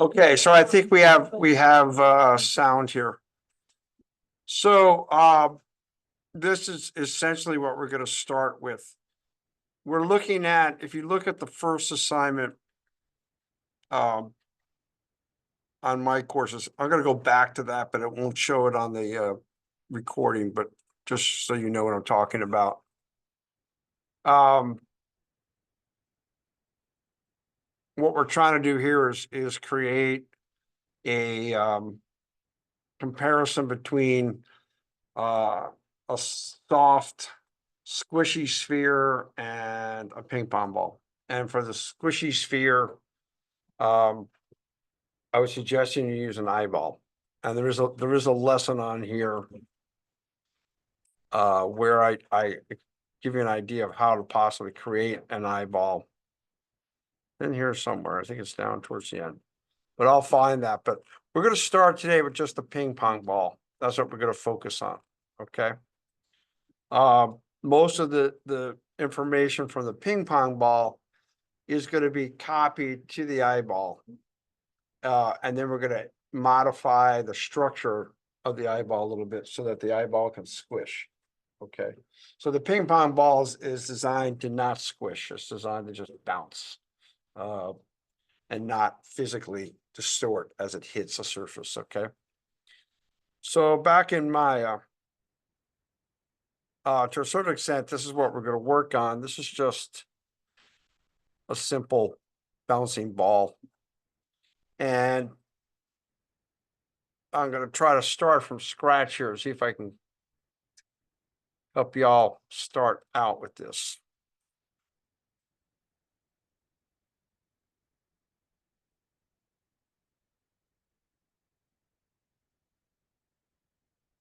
Okay, so I think we have sound here. So this is essentially what we're going to start with. We're looking at, if you look at the first assignment on my courses, I'm going to go back to that, but it won't show it on the recording, but just so you know what I'm talking about. What we're trying to do here is create a comparison between a soft squishy sphere and a ping pong ball. And for the squishy sphere, I was suggesting you use an eyeball. And there is a lesson on here where I give you an idea of how to possibly create an eyeball. In here somewhere, I think it's down towards the end, but I'll find that. But we're going to start today with just the ping pong ball. That's what we're going to focus on. Okay. Most of the information from the ping pong ball is going to be copied to the eyeball. And then we're going to modify the structure of the eyeball a little bit so that the eyeball can squish. Okay. So the ping pong ball is designed to not squish. It's designed to just bounce and not physically distort as it hits a surface. Okay. So back in my to a certain extent, this is what we're going to work on. This is just a simple bouncing ball. And I'm going to try to start from scratch here, see if I can help y'all start out with this.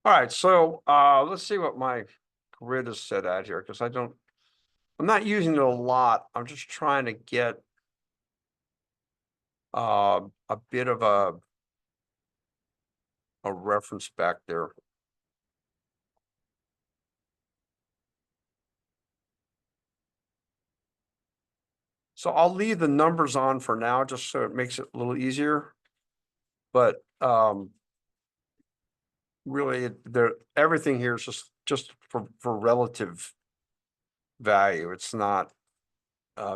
All right, so let's see what my grid is set at here, because I'm not using it a lot. I'm just trying to get a bit of a reference back there. So I'll leave the numbers on for now, just so it makes it a little easier. But really, everything here is just for relative value. It's not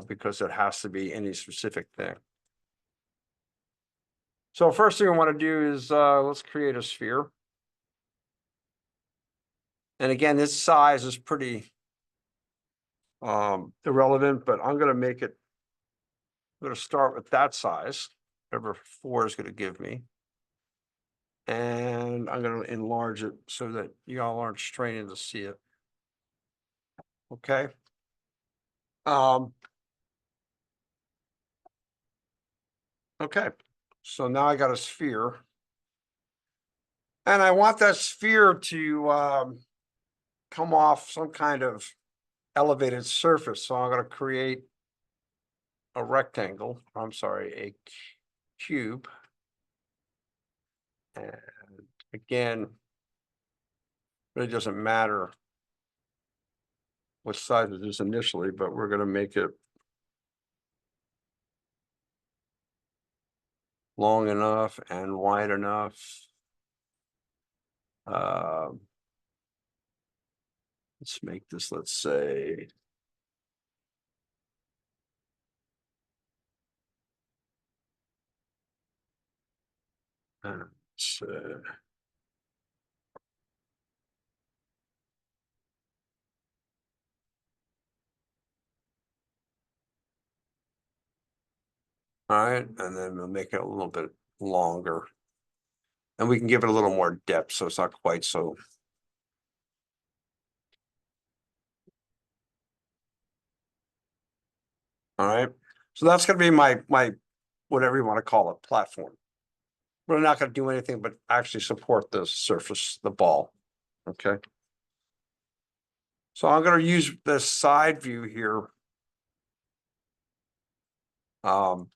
because it has to be any specific thing. So first thing I want to do is let's create a sphere. And again, this size is pretty irrelevant, but I'm going to make it, I'm going to start with that size, whatever 4 is going to give me. And I'm going to enlarge it so that you all aren't straining to see it. Okay. Okay. So now I got a sphere. And I want that sphere to come off some kind of elevated surface. So I'm going to create a rectangle. I'm sorry, a cube. And again, really doesn't matter what size it is initially, but we're going to make it long enough and wide enough. Let's make this, let's say, all right, and then we'll make it a little bit longer. And we can give it a little more depth, so it's not quite so. All right, so that's going to be my whatever you want to call it, platform. We're not going to do anything but actually support the surface, the ball. Okay. So I'm going to use this side view here. And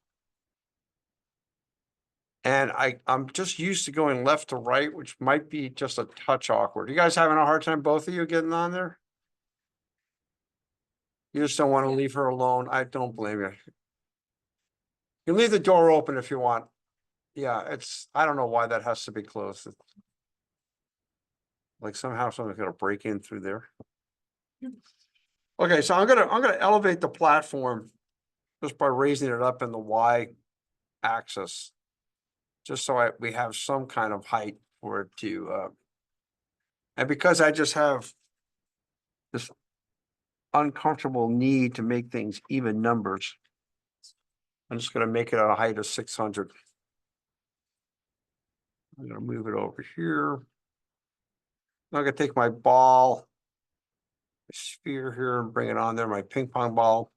I'm just used to going left to right, which might be just a touch awkward. You guys having a hard time, both of you, getting on there? You just don't want to leave her alone. I don't blame you. You leave the door open if you want. Yeah, I don't know why that has to be closed. Like somehow someone's gonna break in through there. Okay, so I'm gonna elevate the platform just by raising it up in the Y axis. Just so we have some kind of height for it to, and because I just have this uncomfortable need to make things even numbers, I'm just gonna make it at a height of 600. I'm gonna move it over here. I'm gonna take my ball, my sphere here, and bring it on there, my ping pong ball.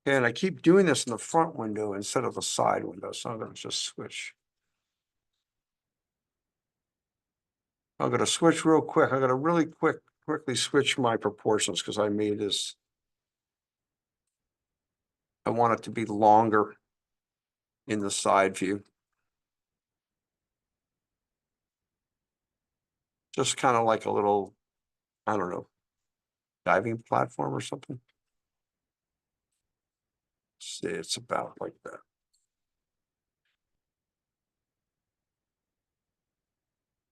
And I keep doing this in the front window instead of the side window, so I'm gonna just switch. I'm gonna switch real quick. I'm gonna really quickly switch my proportions because I made this. I want it to be longer in the side view. Just kind of like a little, I don't know, diving platform or something. See, it's about like that.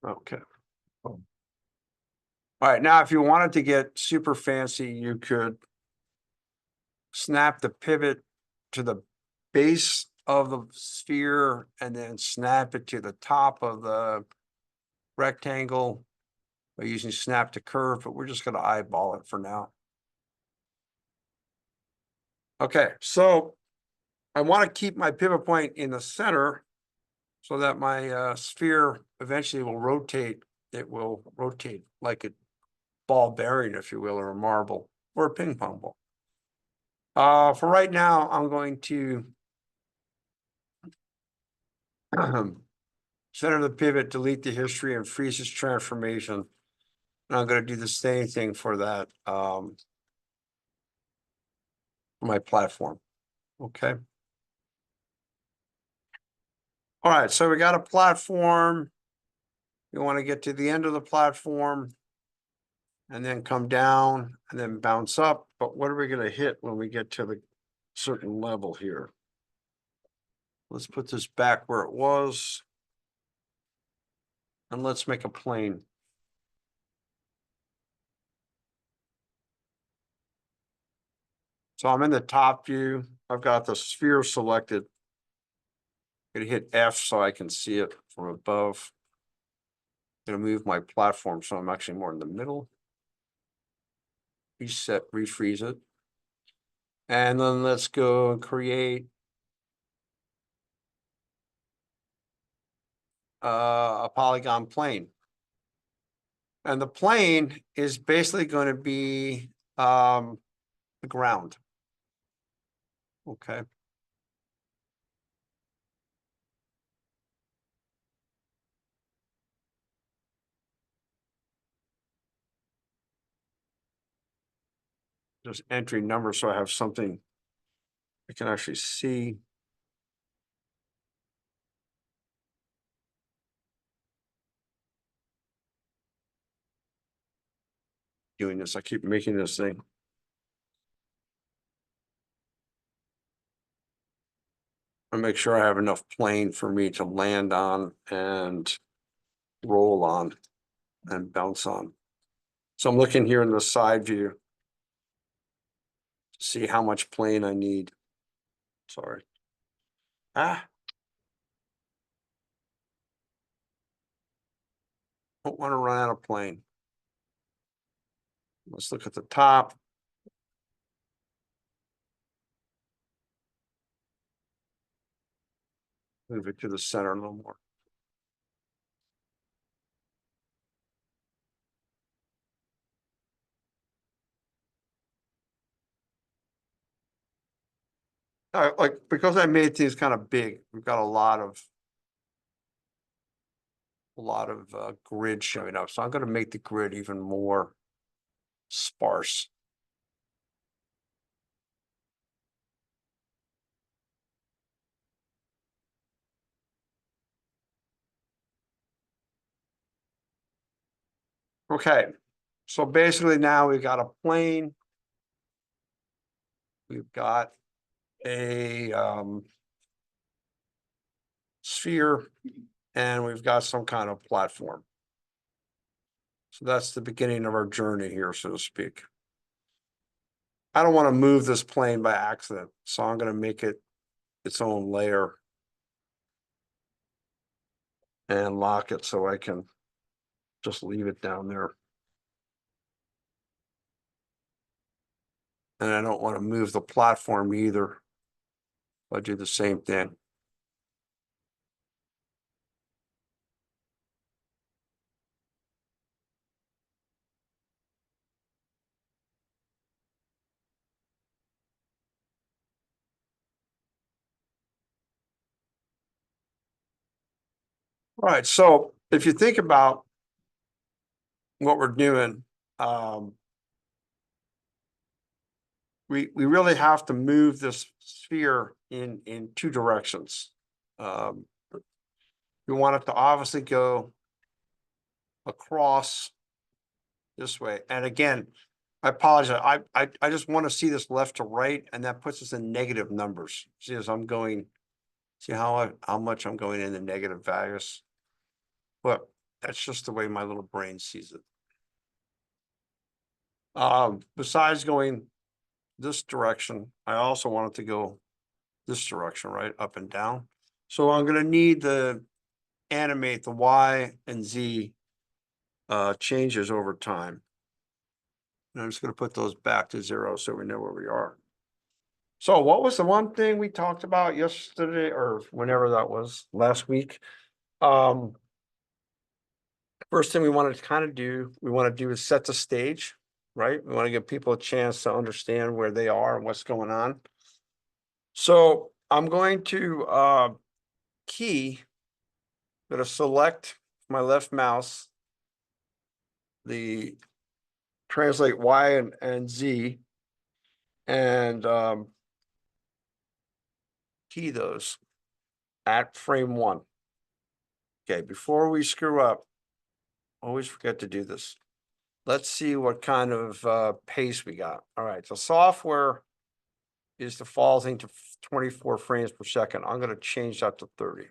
Okay. All right, now if you wanted to get super fancy, you could snap the pivot to the base of the sphere and then snap it to the top of the rectangle by using snap to curve, but we're just going to eyeball it for now. Okay, so I want to keep my pivot point in the center so that my sphere eventually will rotate. It will rotate like a ball bearing, if you will, or a marble or a ping pong ball. For right now, I'm going to center the pivot, delete the history, and freeze its transformation. And I'm going to do the same thing for that, my platform. Okay. All right, so we got a platform. You want to get to the end of the platform and then come down and then bounce up. But what are we going to hit when we get to the certain level here? Let's put this back where it was. And let's make a plane. So I'm in the top view. I've got the sphere selected. I'm gonna hit F so I can see it from above. I'm gonna move my platform so I'm actually more in the middle. Reset, refreeze it. And then let's go and create a polygon plane. And the plane is basically going to be the ground. Okay. Just entering numbers so I have something I can actually see. Doing this, I keep making this thing. I make sure I have enough plane for me to land on and roll on and bounce on. So I'm looking here in the side view to see how much plane I need. Sorry. Don't want to run out of plane. Let's look at the top. Move it to the center a little more. Like because I made things kind of big, we've got a lot of grid showing up. So I'm going to make the grid even more sparse. Okay, So basically now we've got a plane. We've got a sphere, and we've got some kind of platform. So that's the beginning of our journey here, so to speak. I don't want to move this plane by accident, so I'm going to make it its own layer and lock it so I can just leave it down there. And I don't want to move the platform either. I do the same thing. All right, so if you think about what we're doing, we really have to move this sphere in two directions. We want it to obviously go across this way. And again, I apologize. I just want to see this left to right, and that puts us in negative numbers. See, as I'm going, see how much I'm going in the negative values. But that's just the way my little brain sees it. Besides going this direction, I also want it to go this direction, right? Up and down. So I'm going to need to animate the Y and Z changes over time. And I'm just going to put those back to 0 so we know where we are. So what was the one thing we talked about yesterday or whenever that was, last week? First thing we wanted to kind of do, we want to do is set the stage, right? We want to give people a chance to understand where they are and what's going on. So I'm going to going to select my left mouse, the translate Y and Z, and key those at frame 1. Okay, before we screw up, always forget to do this. Let's see what kind of pace we got. All right, so software is defaulting to 24 frames per second. I'm going to change that to 30.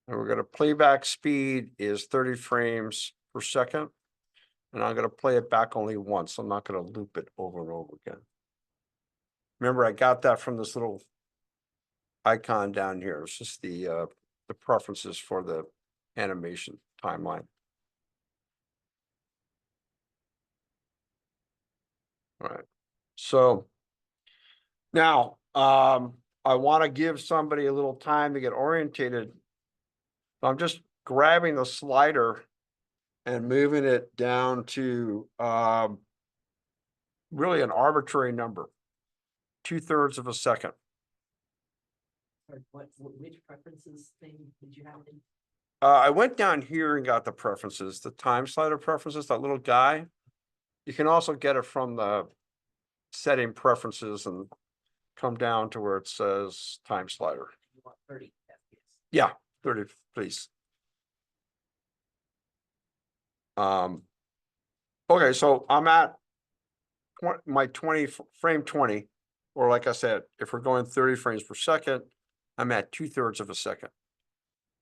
And we're going to playback speed is 30 frames per second. And I'm going to play it back only once. I'm not going to loop it over and over again. Remember, I got that from this little icon down here. It's just the preferences for the animation timeline. All right. So now I want to give somebody a little time to get orientated. I'm just grabbing the slider and moving it down to really an arbitrary number, 2/3 of a second. Which preferences thing did you have in? I went down here and got the preferences, the time slider preferences, that little guy. You can also get it from the setting preferences and come down to where it says time slider. You want 30 FPS? Yeah, 30, please. Okay, so I'm at my 20 frame 20, or like I said, if we're going 30 frames per second, I'm at 2/3 of a second.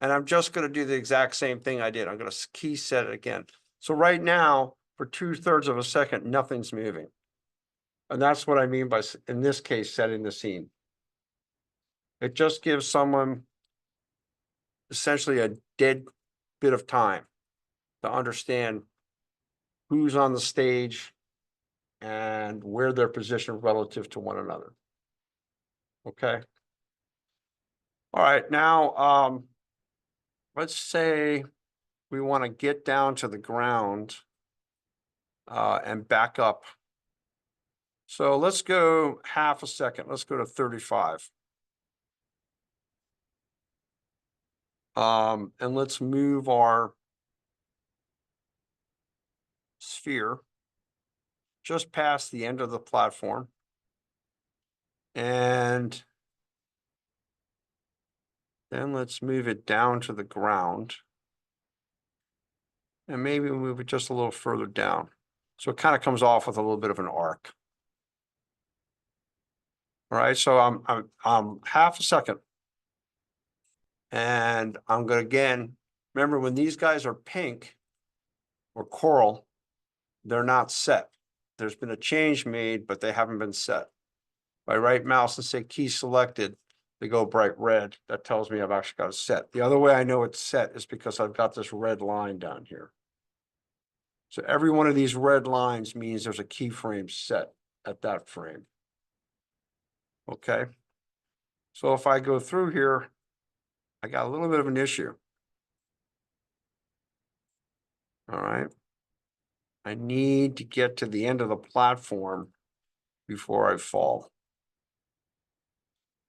And I'm just going to do the exact same thing I did. I'm going to key set it again. So right now, for 2/3 of a second, nothing's moving. And that's what I mean by, in this case, setting the scene. It just gives someone essentially a dead bit of time to understand who's on the stage and where they're positioned relative to one another. Okay. All right, now let's say we want to get down to the ground and back up. So let's go half a second. Let's go to 35. And let's move our sphere just past the end of the platform. And then let's move it down to the ground. And maybe move it just a little further down. So it kind of comes off with a little bit of an arc. All right, so I'm half a second. And I'm gonna again, remember when these guys are pink or coral, they're not set. There's been a change made, but they haven't been set. If I right mouse and say key selected, they go bright red. That tells me I've actually got it set. The other way I know it's set is because I've got this red line down here. So every one of these red lines means there's a keyframe set at that frame. Okay. So if I go through here, I got a little bit of an issue. All right. I need to get to the end of the platform before I fall.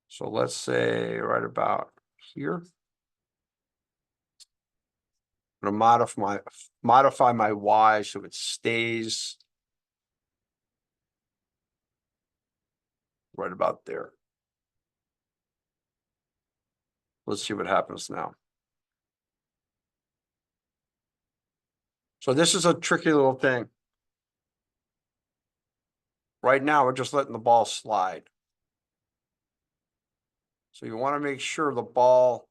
So let's say right about here. I'm gonna modify my Y so it stays right about there. Let's see what happens now. So this is a tricky little thing. Right now, we're just letting the ball slide. So you want to make sure the ball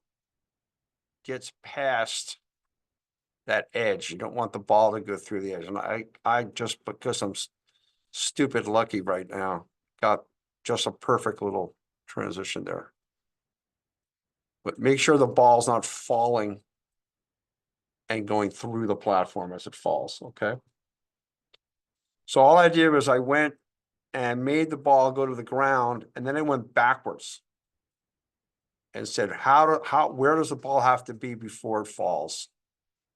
gets past that edge. You don't want the ball to go through the edge. And I just, because I'm stupid lucky right now, got just a perfect little transition there. But make sure the ball's not falling and going through the platform as it falls, okay? So all I did was I went and made the ball go to the ground, and then I went backwards and said, where does the ball have to be before it falls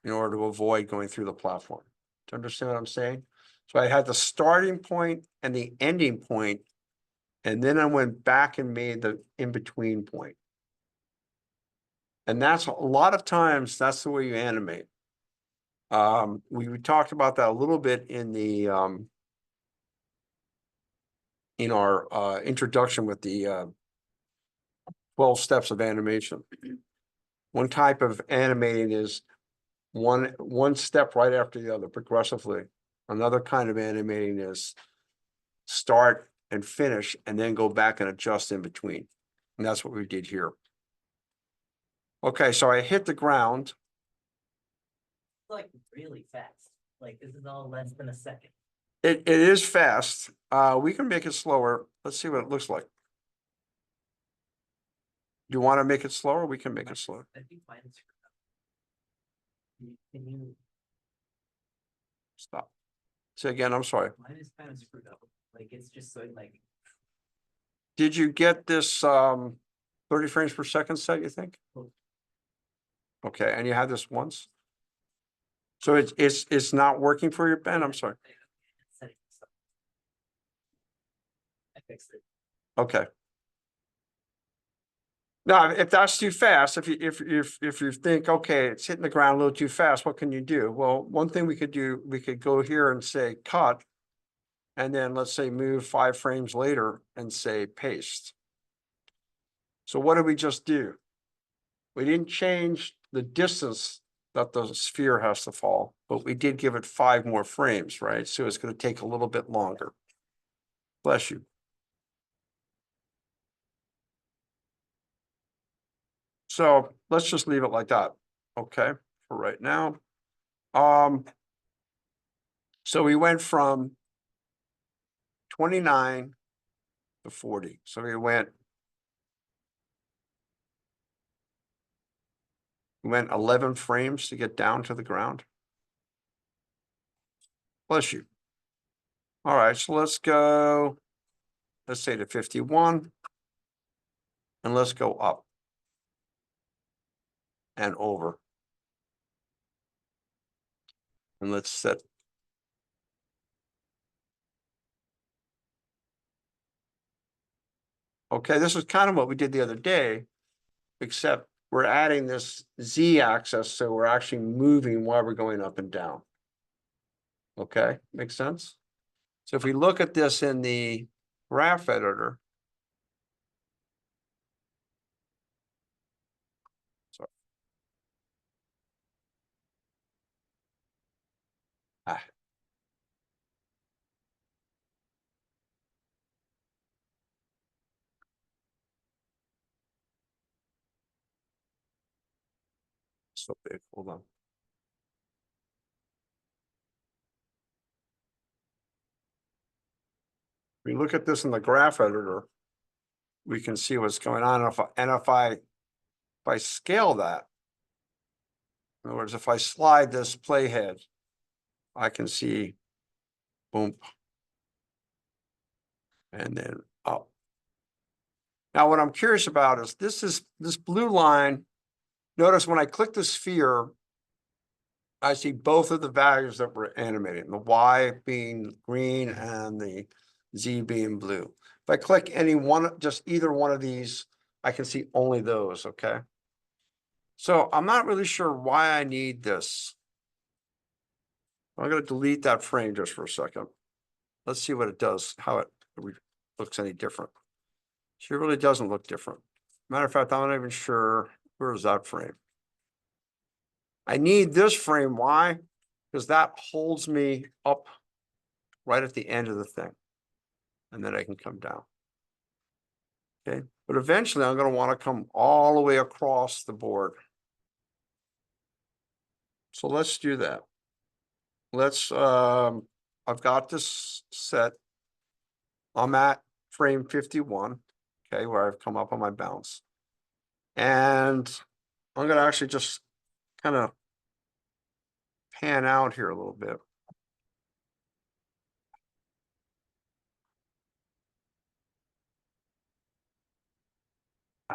in order to avoid going through the platform? Do you understand what I'm saying? So I had the starting point and the ending point, and then I went back and made the in-between point. And that's a lot of times, that's the way you animate. We talked about that a little bit in the in our introduction with the 12 steps of animation. One type of animating is one step right after the other progressively. Another kind of animating is start and finish and then go back and adjust in between. And that's what we did here. Okay, so I hit the ground. Like really fast. Like this is all less than a second. It is fast. We can make it slower. Let's see what it looks like. Do you want to make it slower? We can make it slower. I think mine is screwed up. Can you, Stop. Say again, I'm sorry. mine is kind of screwed up. Like it's just so like, Did you get this 30 frames per second set, you think? Okay, and you had this once? So it's not working for you, Ben? I'm sorry. setting this up. I fixed it. Okay. Now, if that's too fast, if you think, okay, it's hitting the ground a little too fast, what can you do? Well, one thing we could do, we could go here and say cut, and then let's say move 5 frames later and say paste. So what did we just do? We didn't change the distance that the sphere has to fall, but we did give it 5 more frames, right? So it's going to take a little bit longer. Bless you. So let's just leave it like that, okay, for right now. So we went from 29 to 40. So we went 11 frames to get down to the ground. Bless you. All right, so let's go, let's say to 51. And let's go up and over. And let's set. Okay, this is kind of what we did the other day, except we're adding this Z-axis, so we're actually moving while we're going up and down. Okay, makes sense? So if we look at this in the graph editor, sorry. So big, hold on. We look at this in the graph editor, we can see what's going on. If I scale that, in other words, if I slide this playhead, I can see boom. And then up. Now, what I'm curious about is this blue line. Notice when I click the sphere, I see both of the values that we're animating, the Y being green and the Z being blue. If I click any one, just either one of these, I can see only those, okay? So I'm not really sure why I need this. I'm gonna delete that frame just for a second. Let's see what it does, how it looks any different. She really doesn't look different. Matter of fact, I'm not even sure, where is that frame? I need this frame, why? Because that holds me up right at the end of the thing. And then I can come down. Okay, but eventually I'm gonna want to come all the way across the board. So let's do that. Let's, I've got this set. I'm at frame 51, okay, where I've come up on my bounce. And I'm gonna actually just kind of pan out here a little bit.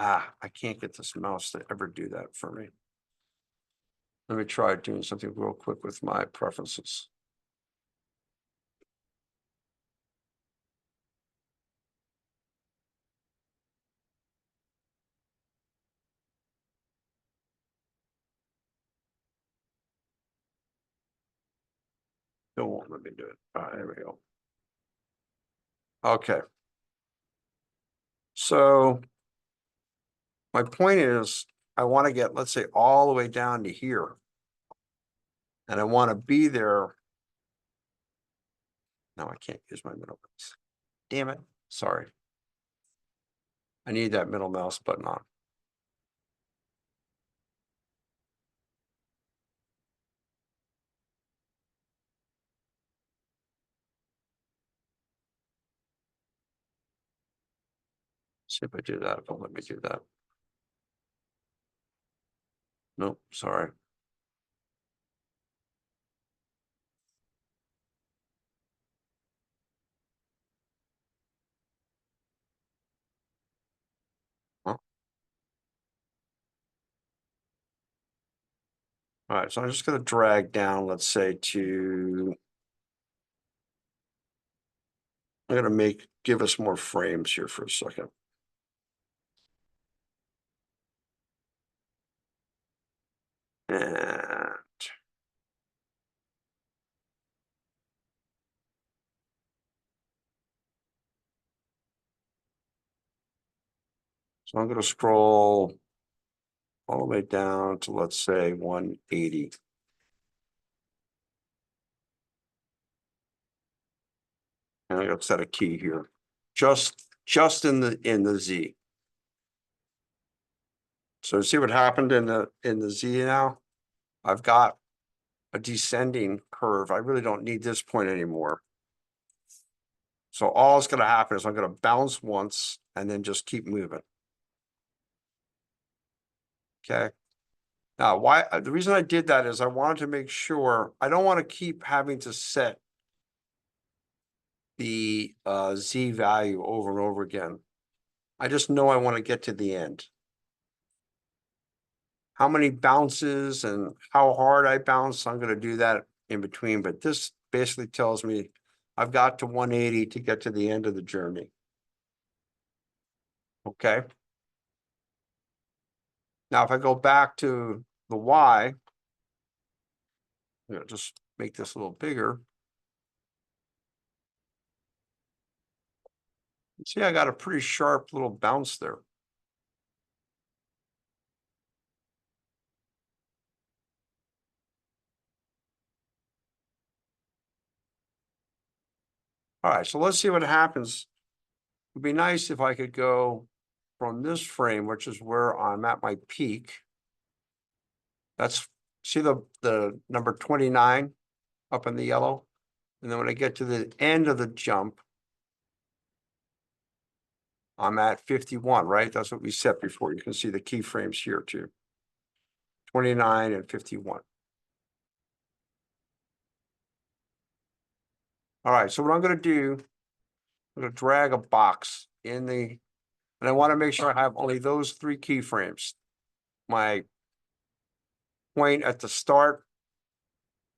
I can't get this mouse to ever do that for me. Let me try doing something real quick with my preferences. It won't let me do it. There we go. Okay. So my point is, I want to get, let's say, all the way down to here. And I want to be there. No, I can't use my middle mouse. Damn it. Sorry. I need that middle mouse button on. See if I do that. Don't let me do that. Nope, sorry. Huh? All right, so I'm just going to drag down, let's say, to, I'm going to give us more frames here for a second. And so I'm going to scroll all the way down to, let's say, 180. And I'm going to set a key here, just in the Z. So see what happened in the Z now? I've got a descending curve. I really don't need this point anymore. So all that's going to happen is I'm going to bounce once and then just keep moving. Okay. Now, why the reason I did that is I wanted to make sure I don't want to keep having to set the Z value over and over again. I just know I want to get to the end. How many bounces and how hard I bounce, I'm going to do that in between. But this basically tells me I've got to 180 to get to the end of the journey. Okay. Now, if I go back to the Y, I'm going to just make this a little bigger. See, I got a pretty sharp little bounce there. All right, so let's see what happens. It'd be nice if I could go from this frame, which is where I'm at my peak, That's, see the number 29 up in the yellow? And then when I get to the end of the jump, I'm at 51, right? That's what we set before. You can see the keyframes here too. 29 and 51. All right, so what I'm gonna do, I'm gonna drag a box in the, and I want to make sure I have only those 3 keyframes. My point at the start,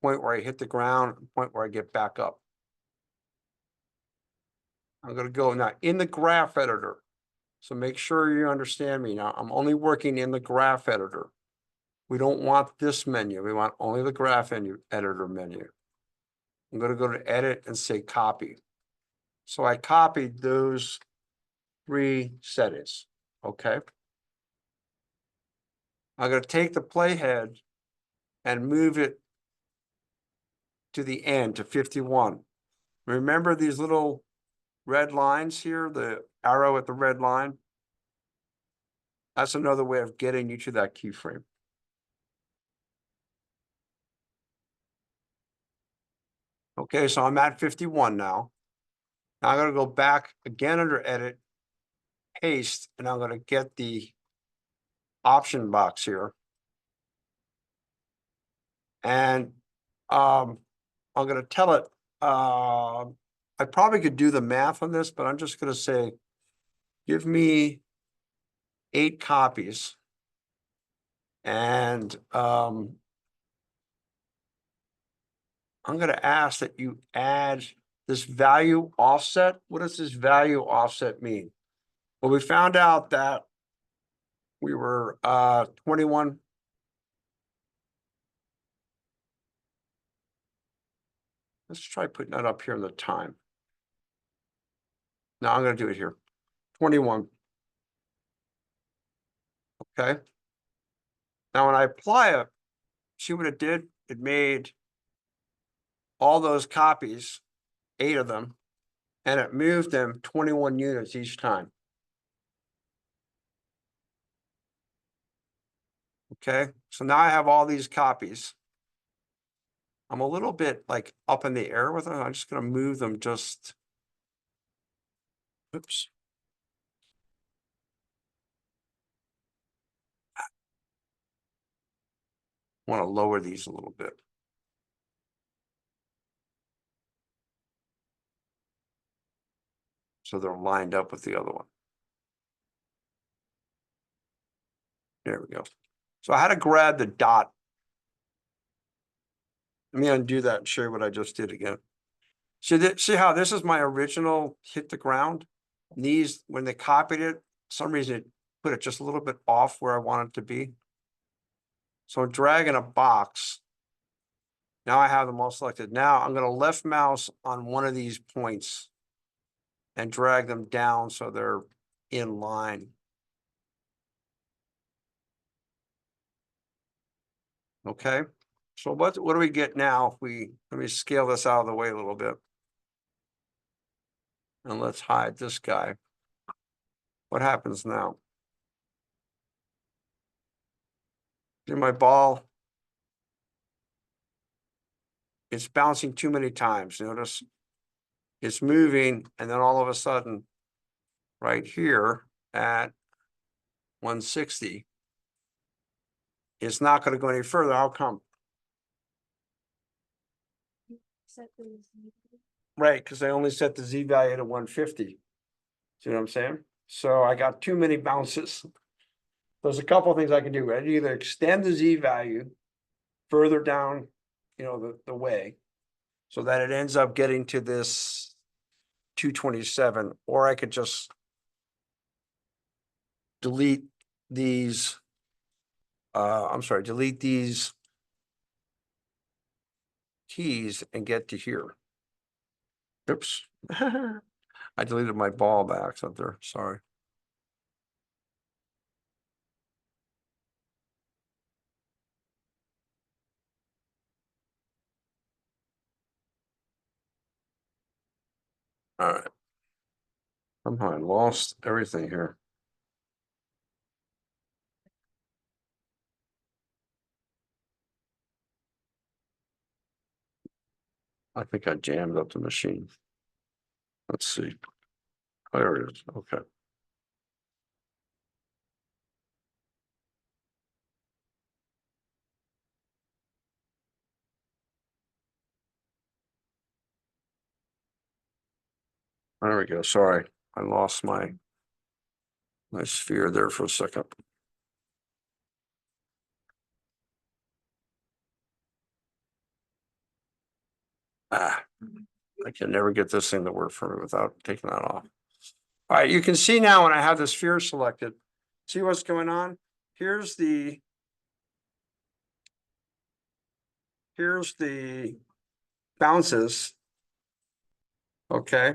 point where I hit the ground, point where I get back up. I'm gonna go now in the graph editor. So make sure you understand me now. I'm only working in the graph editor. We don't want this menu. We want only the graph editor menu. I'm gonna go to edit and say copy. So I copied those 3 settings, okay? I'm gonna take the playhead and move it to the end, to 51. Remember these little red lines here, the arrow at the red line? That's another way of getting you to that keyframe. Okay, so I'm at 51 now. Now I'm gonna go back again under edit, paste, and I'm gonna get the option box here. And I'm gonna tell it, I probably could do the math on this, but I'm just gonna say, give me 8 copies. And I'm gonna ask that you add this value offset. What does this value offset mean? Well, we found out that we were 21. Let's try putting that up here in the time. Now I'm gonna do it here. 21. Okay. Now when I apply it, see what it did? It made all those copies, 8 of them, and it moved them 21 units each time. Okay, so now I have all these copies. I'm a little bit like up in the air with them. I'm just gonna move them just, oops. I want to lower these a little bit. So they're lined up with the other one. There we go. So I had to grab the dot. Let me undo that and show you what I just did again. See how this is my original hit the ground? And these, when they copied it, some reason it put it just a little bit off where I want it to be. So I'm dragging a box. Now I have them all selected. Now I'm going to left mouse on one of these points and drag them down so they're in line. Okay, so what do we get now if we, let me scale this out of the way a little bit. And let's hide this guy. What happens now? See my ball? It's bouncing too many times. Notice it's moving, and then all of a sudden, right here at 160, it's not going to go any further. How come? Right, because I only set the Z value to 150. See what I'm saying? So I got too many bounces. There's a couple of things I can do. I can either extend the Z value further down, the way, so that it ends up getting to this 227, or I could just delete these. Delete these keys and get to here. Oops. I deleted my ball back up there. Sorry. All right. Somehow I lost everything here. I think I jammed up the machine. Let's see. There it is. Okay. There we go. Sorry, I lost my sphere there for a second. Ah, I can never get this thing to work for me without taking that off. All right, you can see now when I have the sphere selected, see what's going on? Here's the bounces. Okay.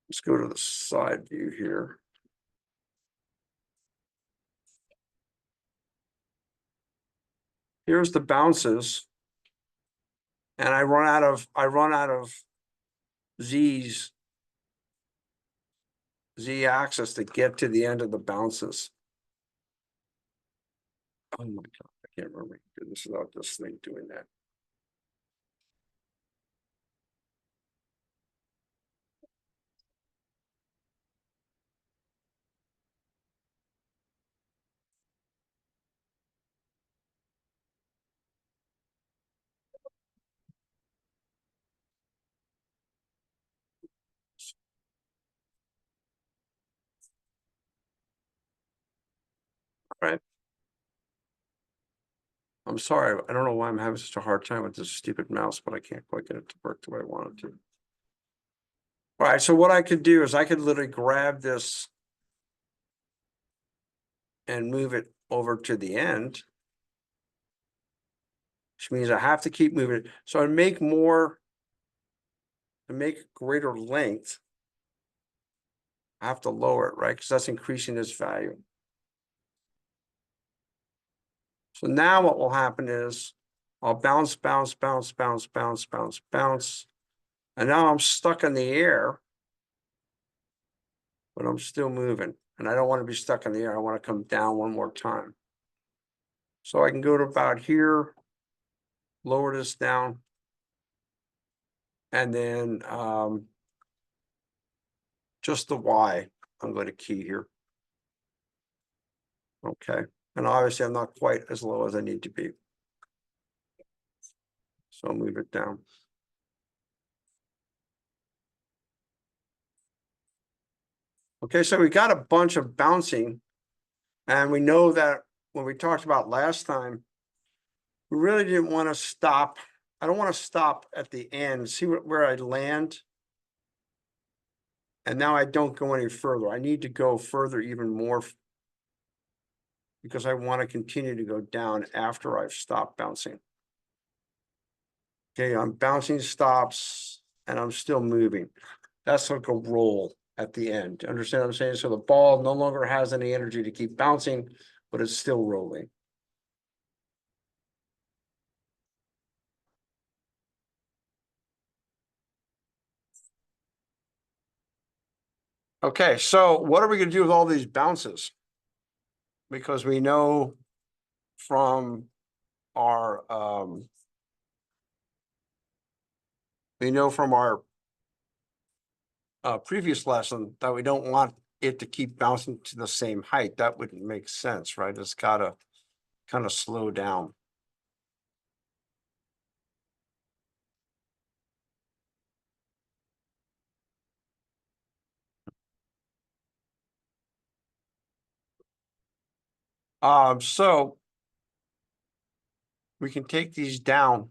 Let's go to the side view here. Here's the bounces. And I run out of Z axis to get to the end of the bounces. Oh my God, I can't remember do this without this thing doing that. Right. I'm sorry, I don't know why I'm having such a hard time with this stupid mouse, but I can't quite get it to work the way I want it to. All right, so what I could do is I could literally grab this and move it over to the end, which means I have to keep moving it. So I make greater length, I have to lower it, right? Because that's increasing this value. So now what will happen is I'll bounce, bounce, bounce, bounce, bounce, bounce, bounce. And now I'm stuck in the air, but I'm still moving. And I don't want to be stuck in the air. I want to come down one more time. So I can go to about here, lower this down. And then just the Y, I'm going to key here. Okay. And obviously I'm not quite as low as I need to be. So I'll move it down. Okay, so we got a bunch of bouncing. And we know that when we talked about last time, we really didn't want to stop. I don't want to stop at the end, see where I land. And now I don't go any further. I need to go further even more because I want to continue to go down after I've stopped bouncing. Okay, I'm bouncing stops and I'm still moving. That's like a roll at the end. Understand what I'm saying? So the ball no longer has any energy to keep bouncing, but it's still rolling. Okay, so what are we going to do with all these bounces? Because we know from our previous lesson that we don't want it to keep bouncing to the same height. That wouldn't make sense, right? It's got to kind of slow down. So we can take these down.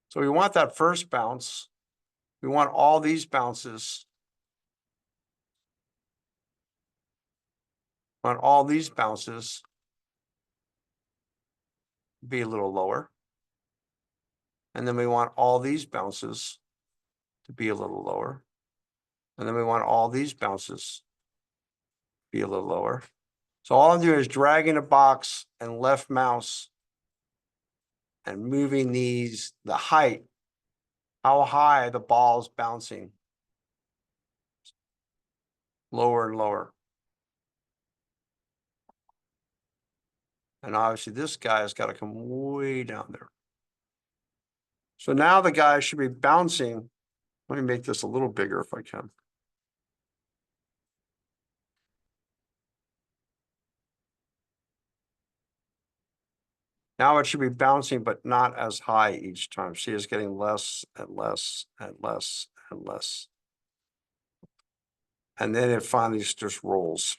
So we want that first bounce. We want all these bounces. We want all these bounces be a little lower. And then we want all these bounces to be a little lower. And then we want all these bounces be a little lower. So all I'm doing is dragging a box and left mouse and moving the height, how high the ball's bouncing, lower and lower. And obviously this guy has got to come way down there. So now the guy should be bouncing. Let me make this a little bigger if I can. Now it should be bouncing, but not as high each time. See, it's getting less and less and less and less. And then it finally just rolls.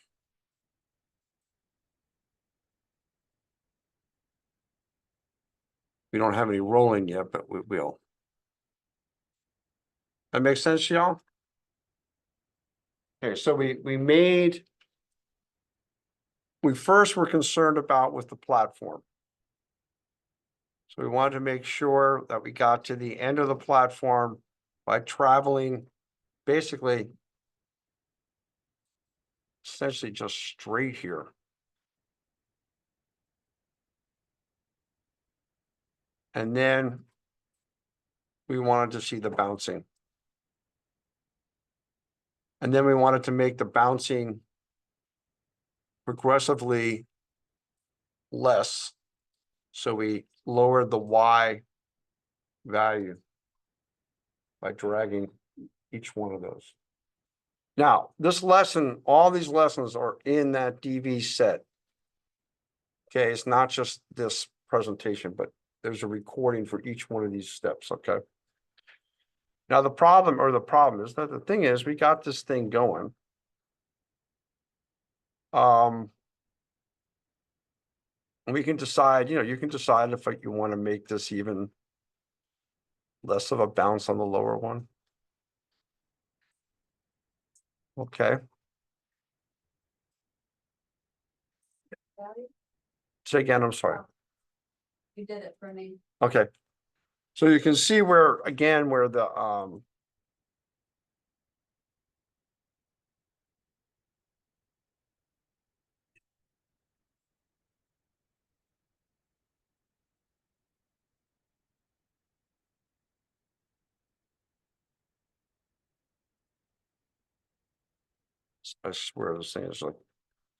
We don't have any rolling yet, but we will. That makes sense, y'all? Okay, so we first were concerned about with the platform. So we wanted to make sure that we got to the end of the platform by traveling basically essentially just straight here. And then we wanted to see the bouncing. And then we wanted to make the bouncing progressively less. So we lowered the Y value by dragging each one of those. Now, this lesson, all these lessons are in that DV set. Okay, it's not just this presentation, but there's a recording for each one of these steps, okay? Now, the problem is that the thing is, we got this thing going. We can decide, you can decide if you want to make this even less of a bounce on the lower one. Okay. Say again, I'm sorry. You did it for me. Okay. So you can see where, again, where the, I swear this thing is like,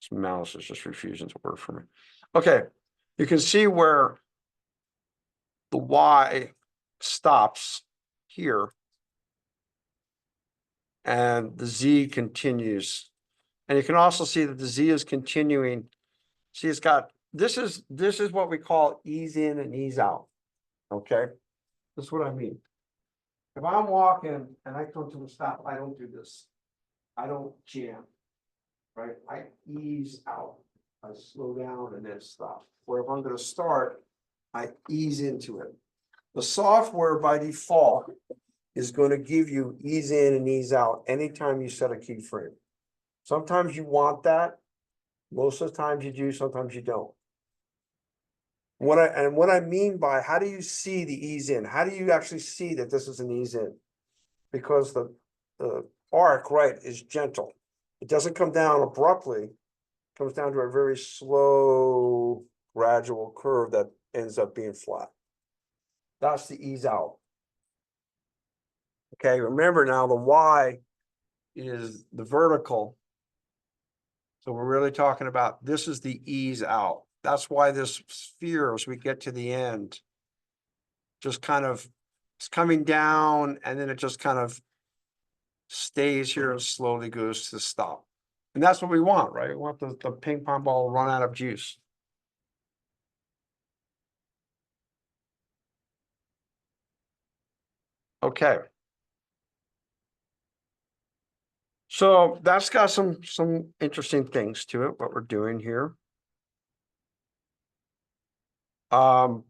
this mouse is just refusing to work for me. Okay, you can see where the Y stops here and the Z continues. And you can also see that the Z is continuing. See, it's got, this is what we call ease in and ease out. Okay, this is what I mean. If I'm walking and I come to a stop, I don't do this. I don't jam, right? I ease out. I slow down and then stop. Where if I'm going to start, I ease into it. The software by default is going to give you ease in and ease out anytime you set a keyframe. Sometimes you want that. Most of the times you do, sometimes you don't. What I mean by how do you see the ease in? How do you actually see that this is an ease in? Because the arc, right, is gentle. It doesn't come down abruptly. It comes down to a very slow, gradual curve that ends up being flat. That's the ease out. Okay, remember now the Y is the vertical. So we're really talking about this is the ease out. That's why this sphere, as we get to the end, just kind of, it's coming down and then it just kind of stays here and slowly goes to stop. And that's what we want, right? We want the ping pong ball to run out of juice. Okay. So that's got some interesting things to it, what we're doing here. Can't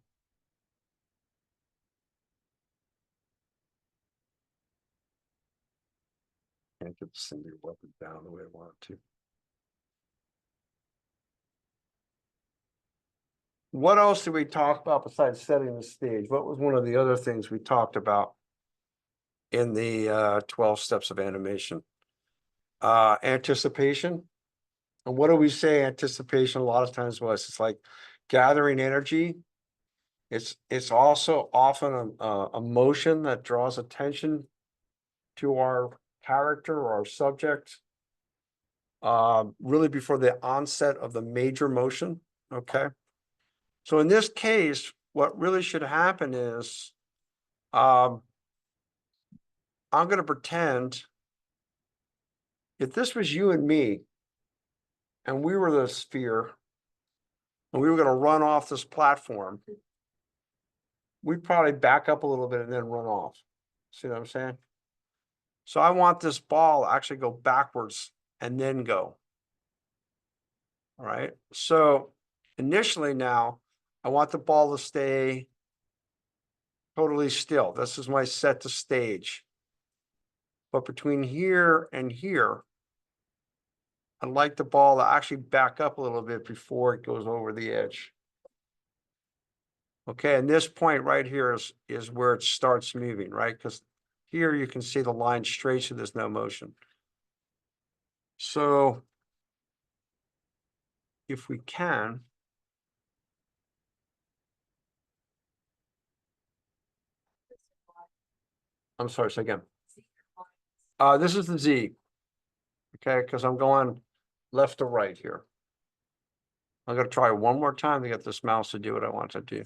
get this thing to weapon down the way I want it to. What else did we talk about besides setting the stage? What was one of the other things we talked about in the 12 steps of animation? Anticipation. And what do we say anticipation a lot of times was? It's like gathering energy. It's also often a motion that draws attention to our character or our subject. Really before the onset of the major motion, okay? So in this case, what really should happen is I'm gonna pretend if this was you and me and we were the sphere and we were gonna run off this platform, we'd probably back up a little bit and then run off. See what I'm saying? So I want this ball to actually go backwards and then go. All right, so initially now, I want the ball to stay totally still. This is my set to stage. But between here and here, I'd like the ball to actually back up a little bit before it goes over the edge. Okay, and this point right here is where it starts moving, right? Because here you can see the line straight, so there's no motion. So if we can, I'm sorry, say again. This is the Z. Okay, because I'm going left to right here. I'm gonna try one more time to get this mouse to do what I want it to do.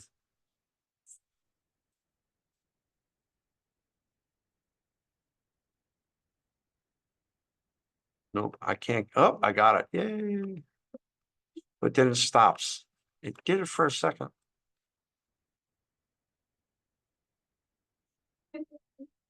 Nope, I can't. Oh, I got it. Yay. But then it stops. It did it for a second.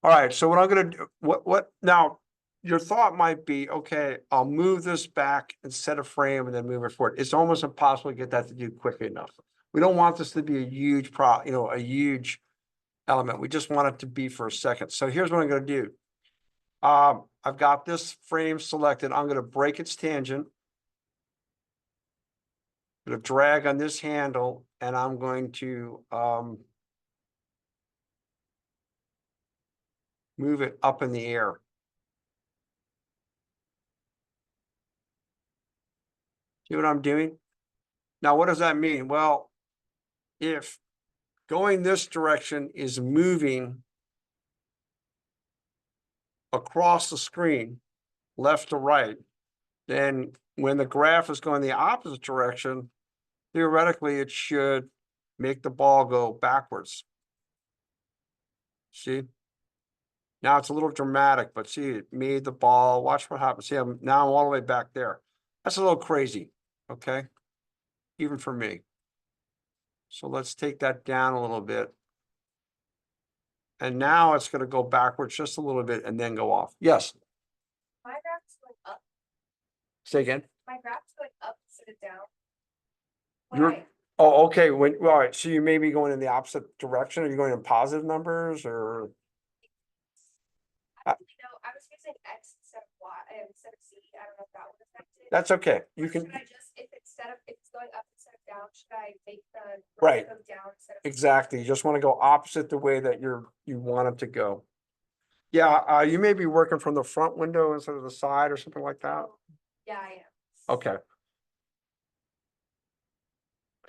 All right, so what I'm gonna do, what now? Your thought might be, okay, I'll move this back and set a frame and then move it forward. It's almost impossible to get that to do quickly enough. We don't want this to be a huge a huge element. We just want it to be for a second. So here's what I'm gonna do. I've got this frame selected. I'm gonna break its tangent. I'm gonna drag on this handle and I'm going to move it up in the air. See what I'm doing? Now, what does that mean? Well, if going this direction is moving across the screen, left to right, then when the graph is going the opposite direction, theoretically, it should make the ball go backwards. See? Now it's a little dramatic, but see, it made the ball, watch what happens. See, now I'm all the way back there. That's a little crazy, okay? Even for me. So let's take that down a little bit. And now it's gonna go backwards just a little bit and then go off. Yes, My graph's going up, say again. my graph's going up instead of down. You're- Oh, okay, all right, so you may be going in the opposite direction. Are you going in positive numbers or? I was using X instead of Y, instead of Z, I don't know if that would affect it. That's okay, you Or can, should I just, if it's going up instead of down, should I make the Right. graph go down instead of? exactly, you just wanna go opposite the way that you want it to go. Yeah, you may be working from the front window instead of the side or something like that. Yeah, I am. Okay.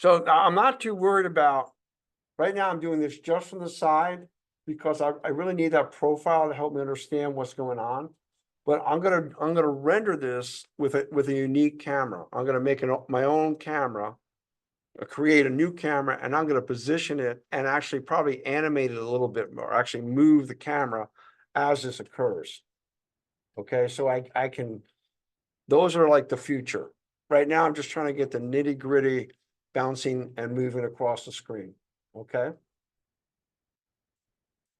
So I'm not too worried about, right now I'm doing this just from the side because I really need that profile to help me understand what's going on. But I'm gonna render this with a unique camera. I'm gonna make my own camera, create a new camera, and I'm gonna position it and actually probably animate it a little bit more, actually move the camera as this occurs. Okay, so I can, those are like the future. Right now, I'm just trying to get the nitty gritty bouncing and moving across the screen, okay?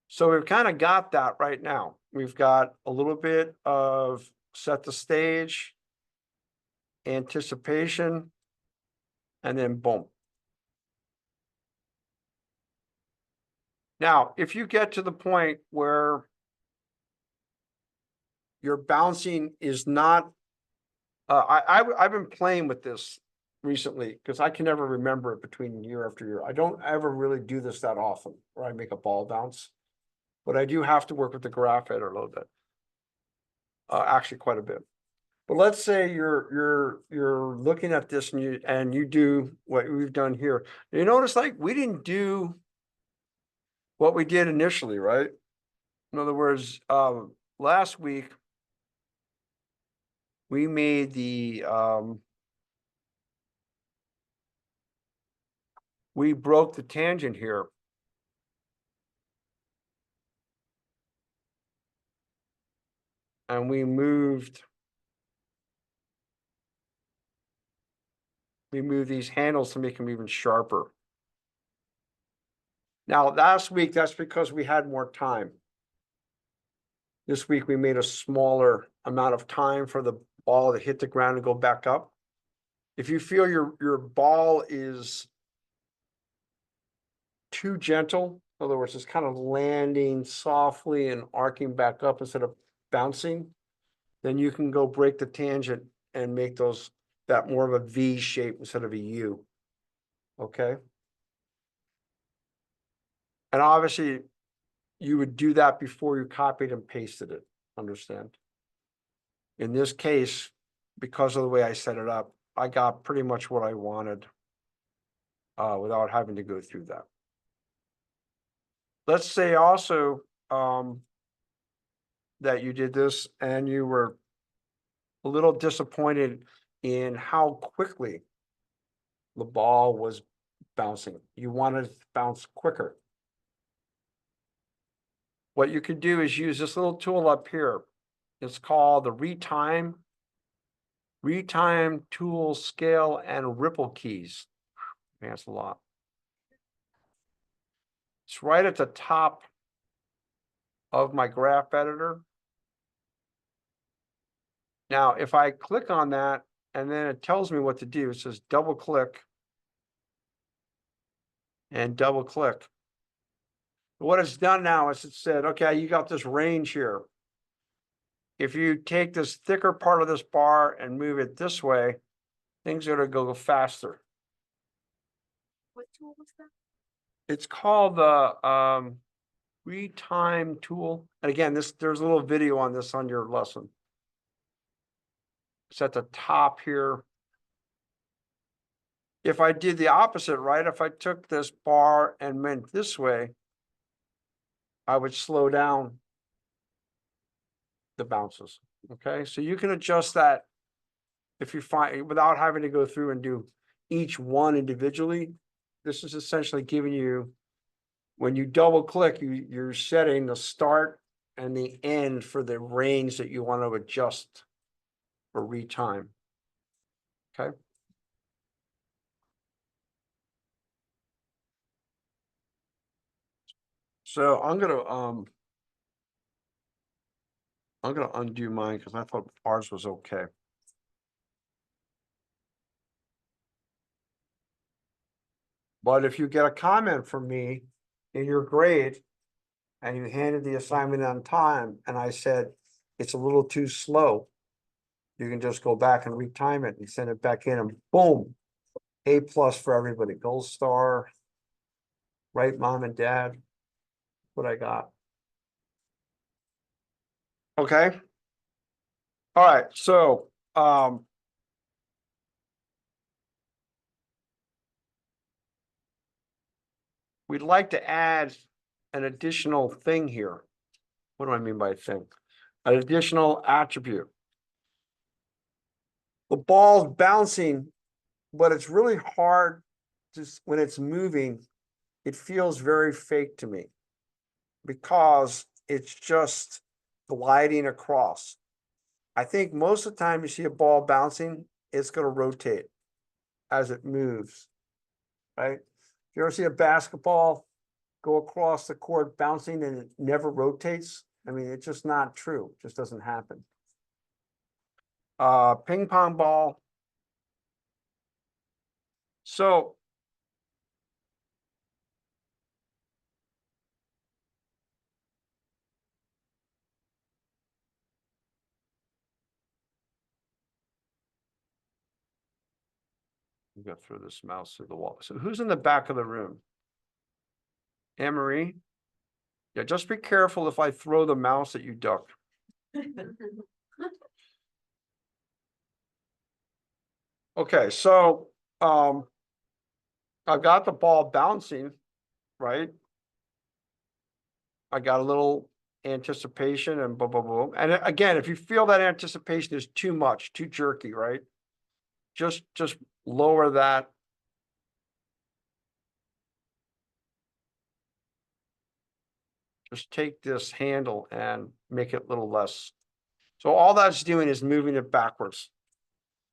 So we've kind of got that right now. We've got a little bit of set the stage, anticipation, and then boom. Now, if you get to the point where your bouncing is not, I've been playing with this recently because I can never remember it between year after year. I don't ever really do this that often where I make a ball bounce, but I do have to work with the graph editor a little bit. Actually quite a bit. But let's say you're looking at this and you do what we've done here. You notice like we didn't do what we did initially, right? In other words, last week we made the we broke the tangent here. and we moved these handles to make them even sharper. Now, last week, that's because we had more time. This week, we made a smaller amount of time for the ball to hit the ground and go back up. If you feel your ball is too gentle, in other words, it's kind of landing softly and arcing back up instead of bouncing, then you can go break the tangent and make that more of a V shape instead of a U. Okay? And obviously, you would do that before you copied and pasted it, understand? In this case, because of the way I set it up, I got pretty much what I wanted without having to go through that. Let's say also that you did this and you were a little disappointed in how quickly the ball was bouncing. You wanted it to bounce quicker. What you could do is use this little tool up here. It's called the retime tool, scale, and ripple keys. Man, that's a lot. It's right at the top of my graph editor. Now, if I click on that and then it tells me what to do, it says double click and double click. What it's done now is it said, okay, you got this range here. If you take this thicker part of this bar and move it this way, things are going to go faster. What tool was that? It's called the retime tool. And again, there's a little video on this on your lesson. It's at the top here. If I did the opposite, right? If I took this bar and went this way, I would slow down the bounces. Okay, so you can adjust that if you find without having to go through and do each one individually. This is essentially giving you, when you double click, you're setting the start and the end for the range that you want to adjust for retime. Okay. So I'm gonna undo mine because I thought ours was okay. But if you get a comment from me in your grade and you handed the assignment on time and I said it's a little too slow, you can just go back and retime it and send it back in and boom, A+ for everybody, gold star, right, mom and dad, what I got. Okay. All right, so we'd like to add an additional thing here. What do I mean by thing? An additional attribute. The ball's bouncing, but it's really hard to, when it's moving, it feels very fake to me because it's just gliding across. I think most of the time you see a ball bouncing, it's going to rotate as it moves, right? If you ever see a basketball go across the court bouncing and it never rotates, I mean, it's just not true. It just doesn't happen. Ping pong ball. So I'm gonna throw this mouse through the wall. So who's in the back of the room? Anne-Marie? Yeah, just be careful if I throw the mouse at you, duck. Okay, so I've got the ball bouncing, right? I got a little anticipation and boom, boom, boom. And again, if you feel that anticipation is too much, too jerky, right? Just lower that. Just take this handle and make it a little less So all that's doing is moving it backwards.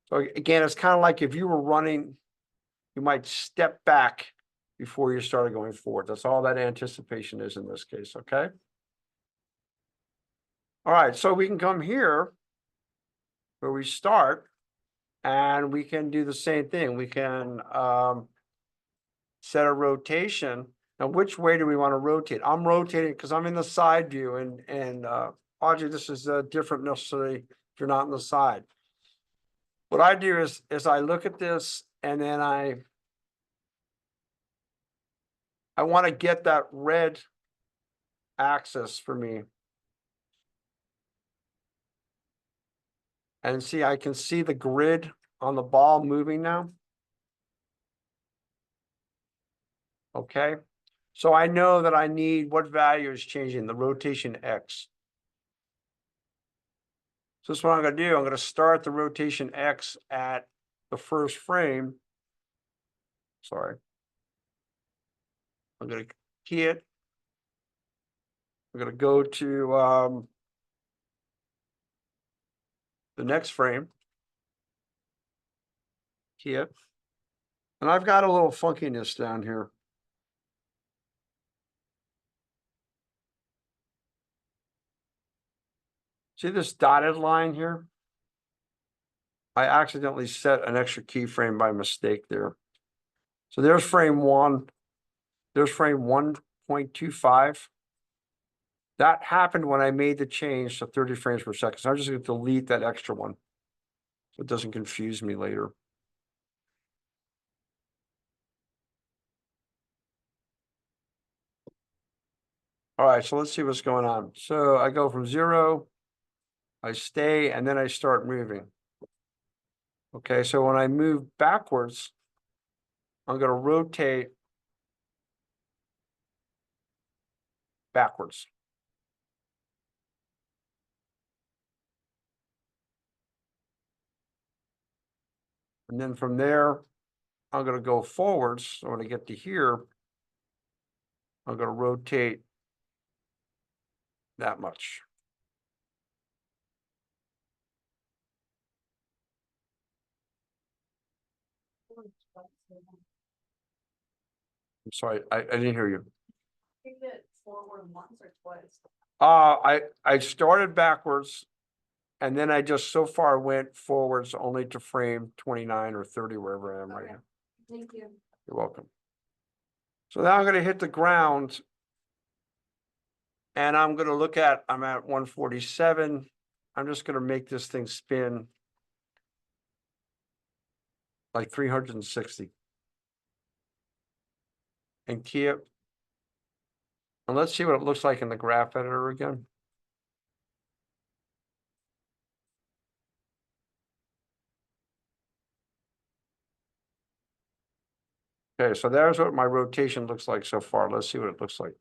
So again, it's kind of like if you were running, you might step back before you started going forward. That's all that anticipation is in this case, okay? All right, so we can come here where we start and we can do the same thing. We can set a rotation. Now, which way do we want to rotate? I'm rotating because I'm in the side view and Audrey, this is different necessarily if you're not in the side. What I do is I look at this and then I want to get that red axis for me. And see, I can see the grid on the ball moving now. Okay, so I know that I need what value is changing, the rotation X. So this is what I'm going to do. I'm going to start the rotation X at the first frame. Sorry. I'm going to key it. I'm going to go to the next frame. Key it. And I've got a little funkiness down here. See this dotted line here? I accidentally set an extra keyframe by mistake there. So there's frame one. There's frame 1.25. That happened when I made the change to 30 frames per second. So I'm just going to delete that extra one so it doesn't confuse me later. All right, so let's see what's going on. So I go from 0, I stay, and then I start moving. Okay, so when I move backwards, I'm going to rotate backwards. And then from there, I'm going to go forwards. So when I get to here, I'm going to rotate that much. I'm sorry, I didn't hear you. Take it forward once or twice. I started backwards and then I just so far went forwards only to frame 29 or 30, wherever I am right Okay. now. Thank you. You're welcome. So now I'm going to hit the ground and I'm going to look at, I'm at 147. I'm just going to make this thing spin like 360 and key it. And let's see what it looks like in the graph editor again. Okay, so there's what my rotation looks like so far. Let's see what it looks like.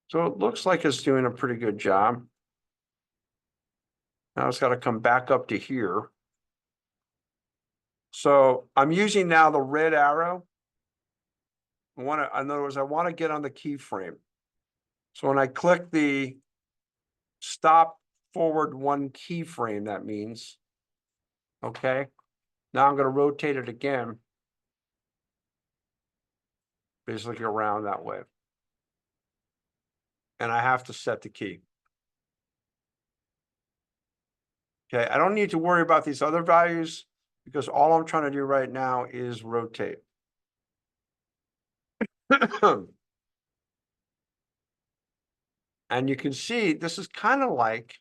So it looks like it's doing a pretty good job. Now it's got to come back up to here. So I'm using now the red arrow. In other words, I want to get on the keyframe. So when I click the stop forward one keyframe, that means, okay, now I'm going to rotate it again, basically around that way. And I have to set the key. Okay, I don't need to worry about these other values because all I'm trying to do right now is rotate. And you can see this is kind of like,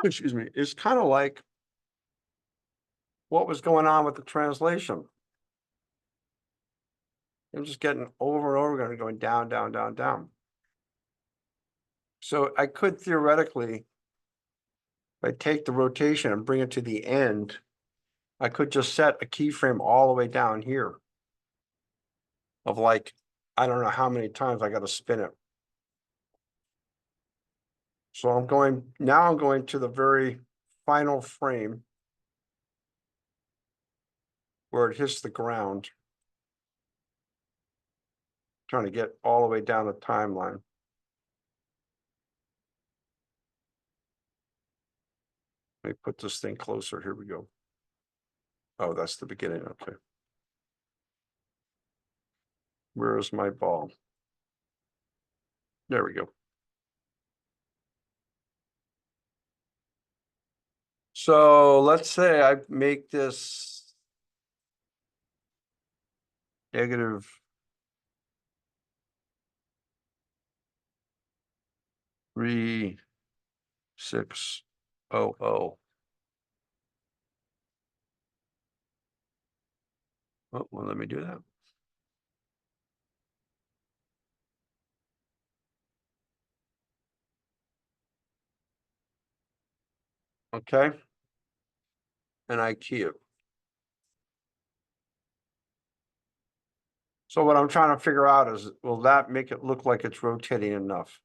excuse me, it's kind of like what was going on with the translation. I'm just getting over and over again, going down, down, down, down. So I could theoretically, if I take the rotation and bring it to the end, I could just set a keyframe all the way down here of like, I don't know how many times I got to spin it. So I'm going to the very final frame where it hits the ground. Trying to get all the way down the timeline. Let me put this thing closer. Here we go. Oh, that's the beginning. Okay. Where is my ball? There we go. So let's say I make this negative three, 6, 0, 0. Oh, well, let me do that. Okay. And I key it. So what I'm trying to figure out is, will that make it look like it's rotating enough?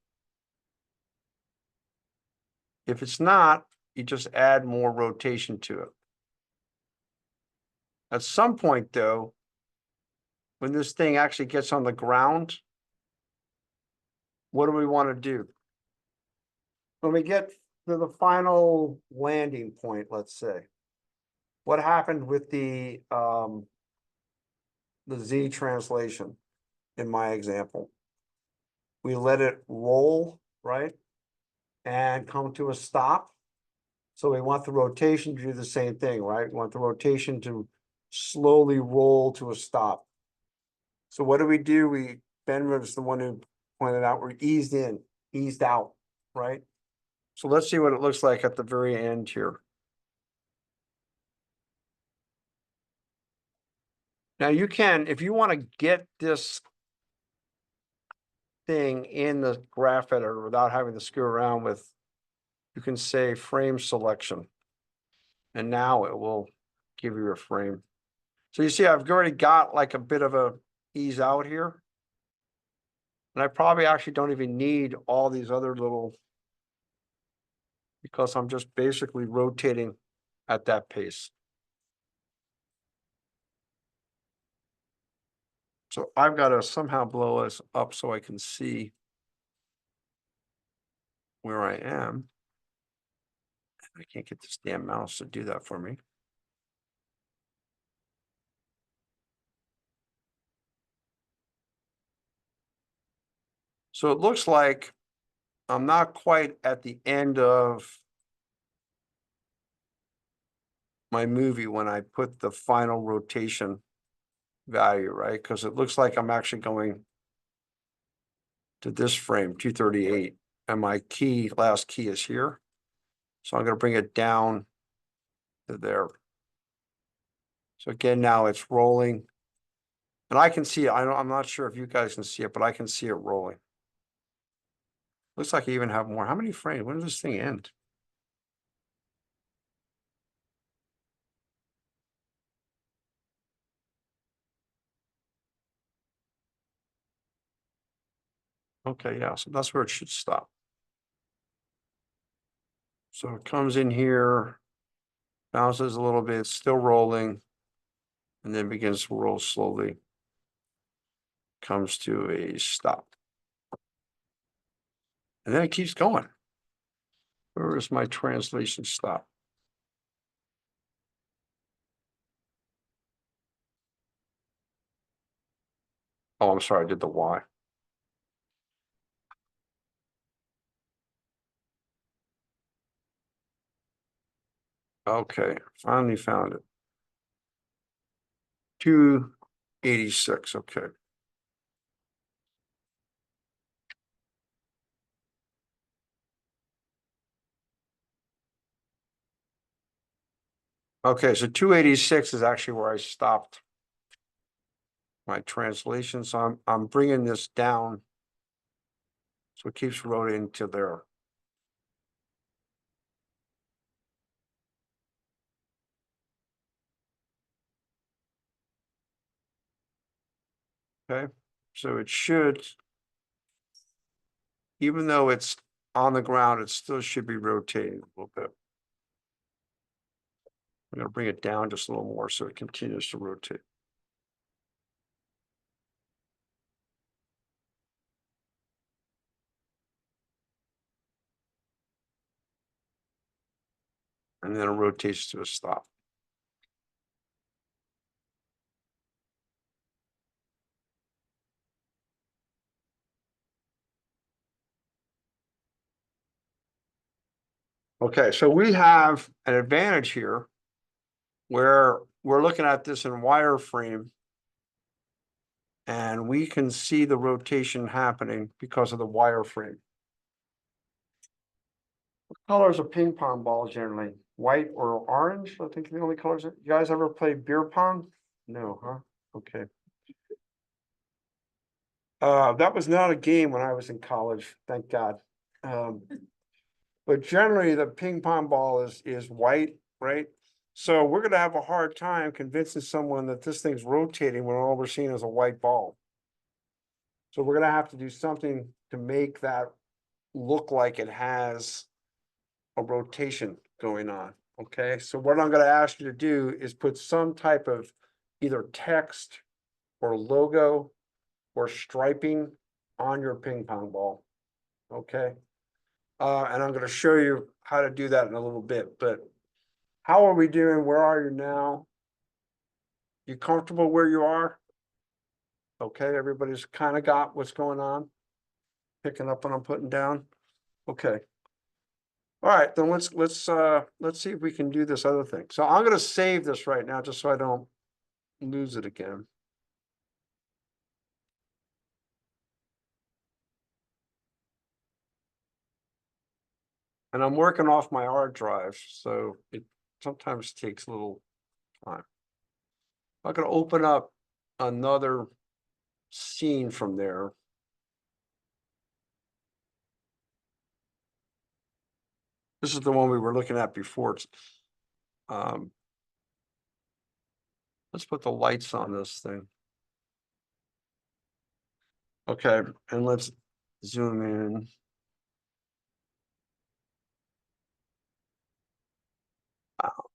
If it's not, you just add more rotation to it. At some point, though, when this thing actually gets on the ground, what do we want to do? When we get to the final landing point, let's say, what happened with the Z translation in my example? We let it roll, right? And come to a stop. So we want the rotation to do the same thing, right? We want the rotation to slowly roll to a stop. So what do? Ben was the one who pointed out, we're eased in, eased out, right? So let's see what it looks like at the very end here. Now you can, if you want to get this thing in the graph editor without having to screw around with, you can say frame selection. And now it will give you a frame. So you see, I've already got like a bit of a ease out here. And I probably actually don't even need all these other little, because I'm just basically rotating at that pace. So I've got to somehow blow this up so I can see where I am. I can't get this damn mouse to do that for me. So it looks like I'm not quite at the end of my movie when I put the final rotation value, right? Because it looks like I'm actually going to this frame, 238, and my last key is here. So I'm going to bring it down to there. So again, now it's rolling. And I can see it. I'm not sure if you guys can see it, but I can see it rolling. Looks like I even have more. How many frames? When does this thing end? Okay, yeah, so that's where it should stop. So it comes in here, bounces a little bit, still rolling, and then begins to roll slowly. Comes to a stop. And then it keeps going. Where is my translation stop? Oh, I'm sorry, I did the Y. Okay, finally found it. 286, okay. Okay, so 286 is actually where I stopped my translation. So I'm bringing this down. So it keeps rotating to there. Okay, so it should, even though it's on the ground, it still should be rotating a little bit. I'm going to bring it down just a little more so it continues to rotate. And then it rotates to a stop. Okay, so we have an advantage here where we're looking at this in wireframe. And we can see the rotation happening because of the wireframe. What colors are ping pong balls generally? White or orange? I think the only colors. You guys ever play beer pong? No, huh? Okay. That was not a game when I was in college, thank God. But generally the ping pong ball is white, right? So we're gonna have a hard time convincing someone that this thing's rotating when all we're seeing is a white ball. So we're gonna have to do something to make that look like it has a rotation going on, okay? So what I'm gonna ask you to do is put some type of either text or logo or striping on your ping pong ball, okay? And I'm gonna show you how to do that in a little bit, but how are we doing? Where are you now? You comfortable where you are? Okay, everybody's kind of got what's going on? Picking up what I'm putting down? Okay. All right, then let's see if we can do this other thing. So I'm gonna save this right now just so I don't lose it again. And I'm working off my hard drive, so it sometimes takes a little time. I'm gonna open up another scene from there. This is the one we were looking at before. Um, let's put the lights on this thing. Okay, and let's zoom in. Wow.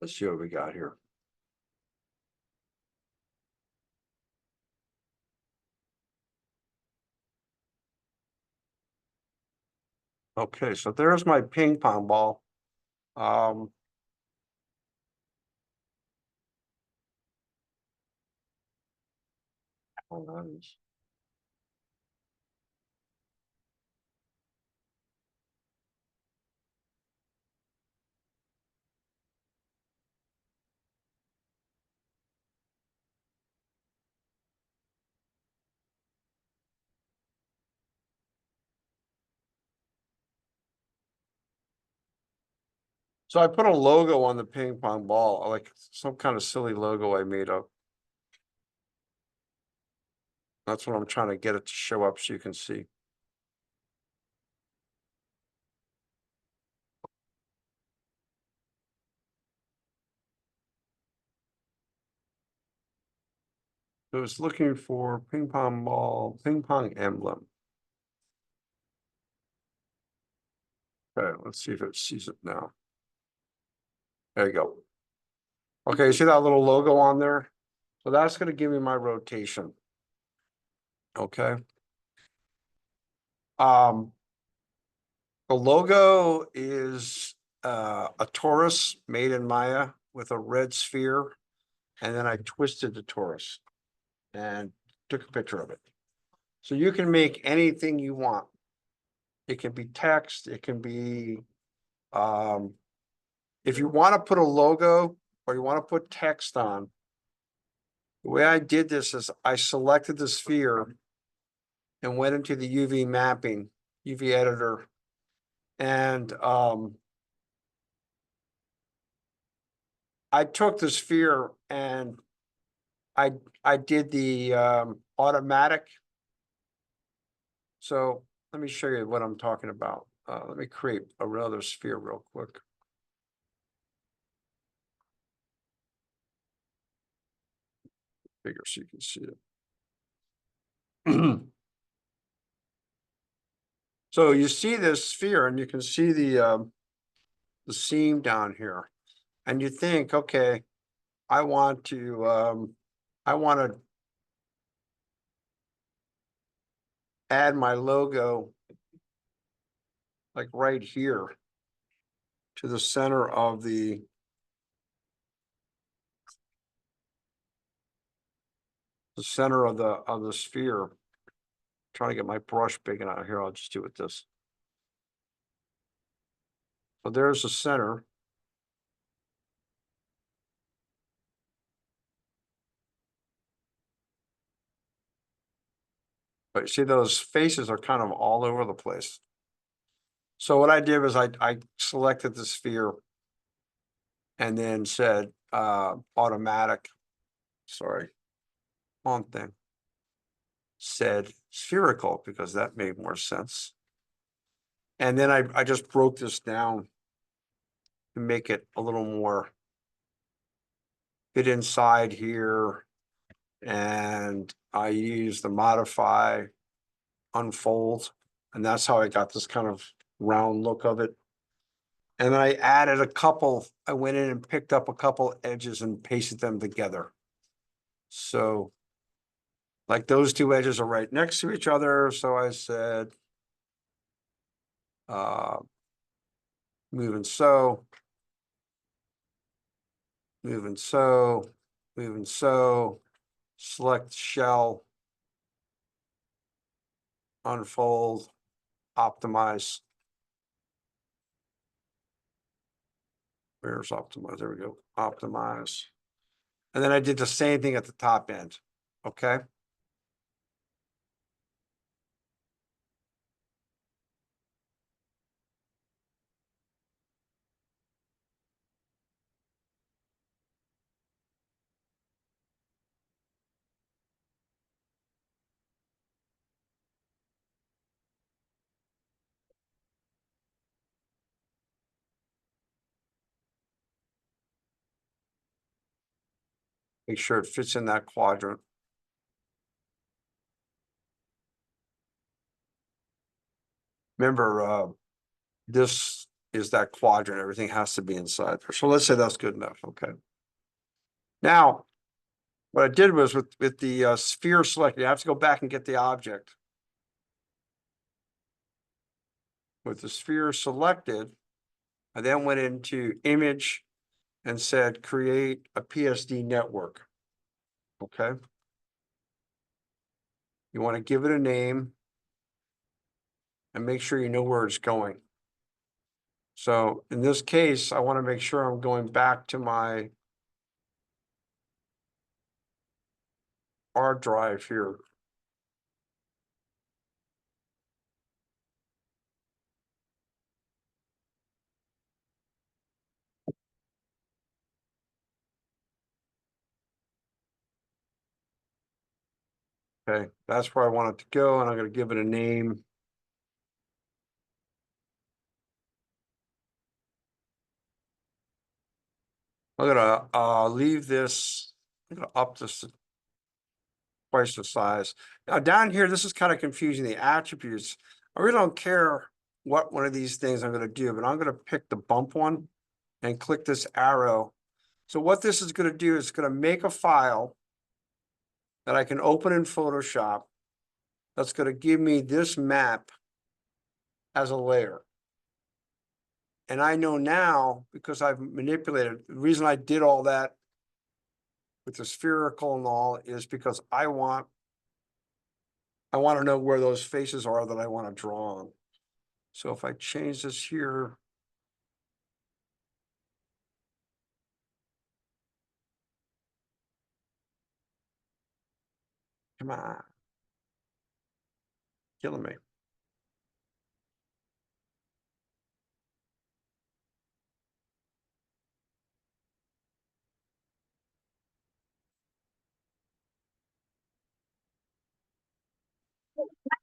Let's see what we got here. Okay, so there's my ping pong ball. Hold on. So I put a logo on the ping pong ball, like some kind of silly logo I made up. That's what I'm trying to get it to show up so you can see. So it's looking for ping pong ball, ping pong emblem. Okay, let's see if it sees it now. There you go. Okay, see that little logo on there? So that's gonna give me my rotation. Okay. The logo is a torus made in Maya with a red sphere. And then I twisted the torus and took a picture of it. So you can make anything you want. It can be text, it can be, if you want to put a logo or you want to put text on, the way I did this is I selected the sphere and went into the UV mapping, UV editor, and I took the sphere and I did the automatic. So let me show you what I'm talking about. Let me create another sphere real quick. Bigger so you can see it. So you see this sphere and you can see the seam down here. And you think, okay, I want to add my logo like right here to the center of the center of the sphere. Trying to get my brush big enough here. I'll just do it with this. So there's the center. But you see those faces are kind of all over the place. So what I did was I selected the sphere and then said automatic, sorry, on thing. Said spherical because that made more sense. And then I just broke this down to make it a little more fit inside here. And I used the modify, unfold, and that's how I got this kind of round look of it. And I added a couple, I went in and picked up a couple edges and pasted them together. So like those two edges are right next to each other. So I said, moving so, moving so, moving so, select shell, unfold, optimize. Where's optimize? There we go. Optimize. And then I did the same thing at the top end. Okay. Make sure it fits in that quadrant. Remember, this is that quadrant. Everything has to be inside there. So let's say that's good enough. Okay. Now, what I did was with the sphere selected, I have to go back and get the object. With the sphere selected, I then went into image and said, create a PSD network. Okay. You want to give it a name and make sure you know where it's going. So in this case, I want to make sure I'm going back to my hard drive here. Okay, that's where I want it to go, and I'm going to give it a name. I'm gonna leave this. I'm gonna up this to twice the size. Now down here, this is kind of confusing. The attributes. I really don't care what one of these things I'm going to do, but I'm going to pick the bump one and click this arrow. So what this is going to do is going to make a file that I can open in Photoshop. That's going to give me this map as a layer. And I know now, because I've manipulated, the reason I did all that with the spherical and all is because I want to know where those faces are that I want to draw on. So if I change this here, come on, killing me.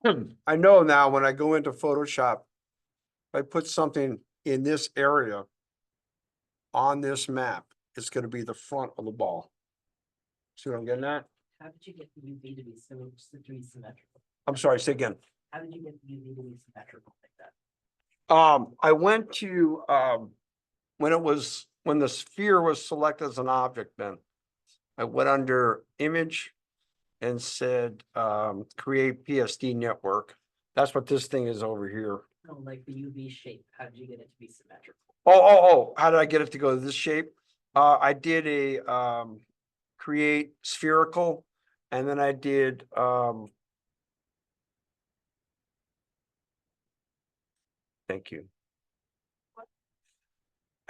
I know now when I go into Photoshop, if I put something in this area on this map, it's gonna be the front of the ball. See what I'm getting at? How did you get the UV to be so to be symmetrical? I'm sorry, say again. How did you get the UV to be symmetrical like that? I went to, when the sphere was selected as an object, then I went under image and said, create PSD network. That's what this thing is over here. No, like the UV shape, how did you get it to be symmetrical? Oh, how did I get it to go to this shape? I did a, create spherical, and then I did, thank you.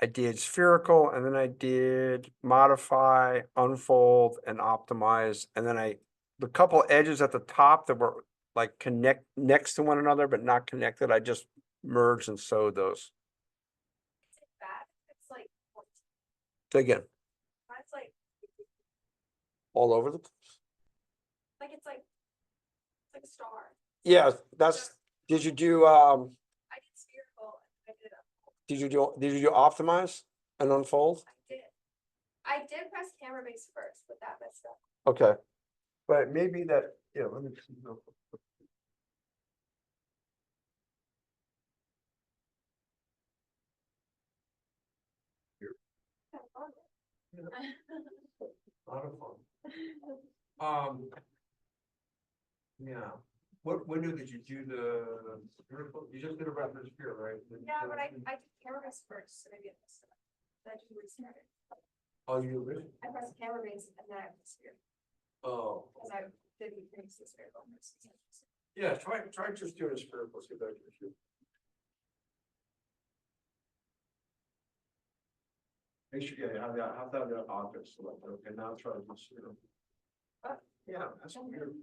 I did spherical, and then I did modify, unfold, and optimize, and then the couple edges at the top that were like connect next to one another but not connected, I just merged and sewed those. Is it bad? It's like, So again, mine's like, all over the place. it's like a star. Yeah, that's, did you do, I did spherical, and I did a, did you do optimize and unfold? I did press camera base first, but that messed up. Okay, but maybe that, yeah, let me see. Lot of fun. Yeah, what window did you do the, you just did a reference here, right? Yeah, but I did camera base first, so maybe it messed up. Then I just restarted. Oh, you did? I pressed camera base and then I went to sphere, Oh, because I didn't fix the spherical. yeah, try just doing a spherical, see if that gives you. Make sure, yeah, have that object selected, okay, now try to do spherical. Yeah, that's weird.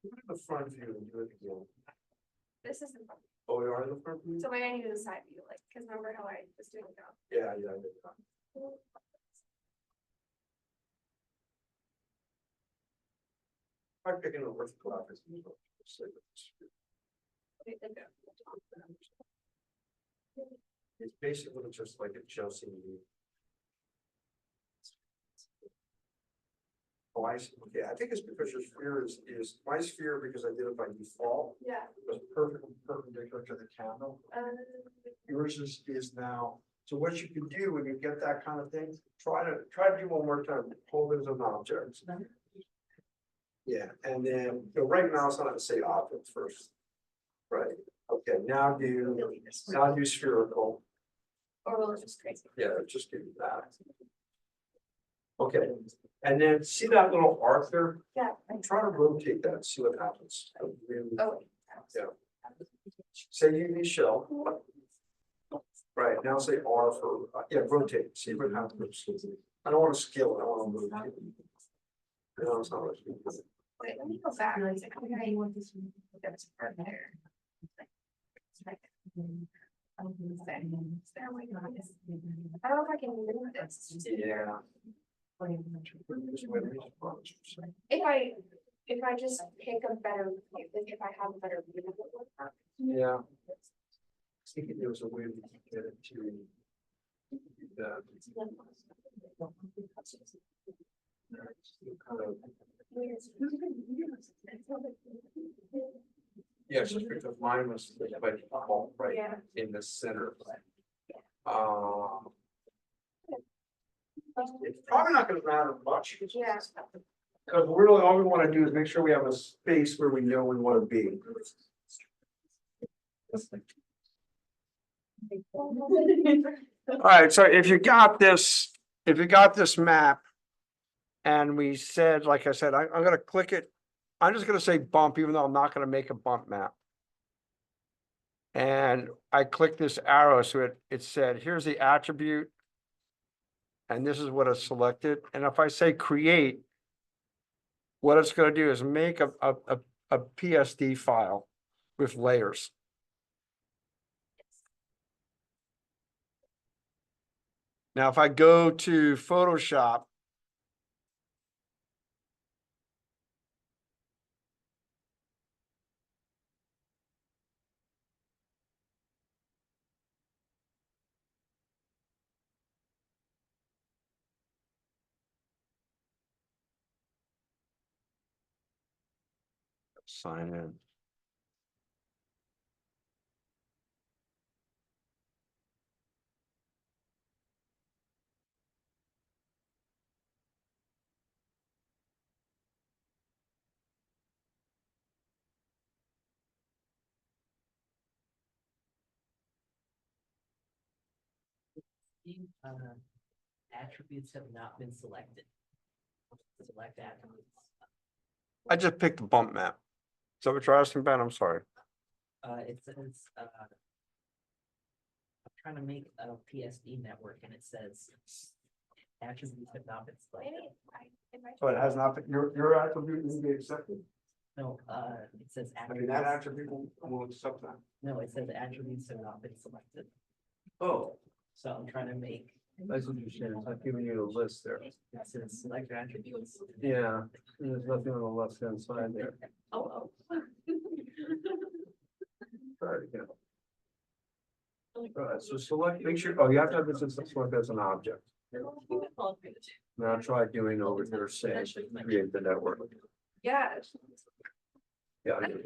Look at the front view and do it again. This is the front. Oh, you are in the front view? So maybe I need to do the side view, like, because remember how I was doing it now? Yeah, I did that. I'm picking up with graphics. It's basically just like a Chelsea. Oh, I see. Okay, I think it's because your sphere is my sphere, because I did it by default, Yeah. was perpendicular to the candle. Yours is now, so what you can do when you get that kind of thing, try to do one more time, hold it as an object. Yeah, and then the right mouse on it, say object first. Right, okay, now do spherical. Or will it just crazy? Yeah, just do that. Okay, and then see that little arc there? Yeah. Try to rotate that, see what happens. Oh. Yeah. Say UV shell. Right, now say R for, yeah, rotate, see what happens. I don't want to scale it, I want to rotate. No, it's not what you do. Wait, let me go back. It's like, okay, you want this one? That's right there. I don't know if I can move this. Yeah. If I just pick a better view, like if I have a better view. Yeah. I think there was a way we could get it to. That. Kind of, yeah, just because mine was by default right Yeah. in the center. It's probably not gonna matter much. Yeah. Because really all we want to do is make sure we have a space where we know we want to be. All right, so if you got this map. And we said, like I said, I'm gonna click it. I'm just gonna say bump, even though I'm not gonna make a bump map. And I click this arrow, so it said, here's the attribute. And this is what it's selected. And if I say create, what it's gonna do is make a PSD file with layers. Now, if I go to Photoshop, Sign in. Attributes have not been selected. Select attributes. I just picked the bump map. So what you're asking about? I'm sorry. It says, I'm trying to make a PSD network and it says attributes have not been selected. Maybe it might. But it has not been, your attribute will be accepted. No, it says I mean, that attributes. attribute will accept that. No, it says attributes have not been selected. Oh. So I'm trying to make, That's what you're saying. I've given you a list there. it says select attributes. Yeah, there's nothing on the left hand side there. Oh. Try it again. Alright, so select, make sure, oh, you have to have this as select as an object. Now try doing over here, say, create the network. Yeah. Yeah. I did it.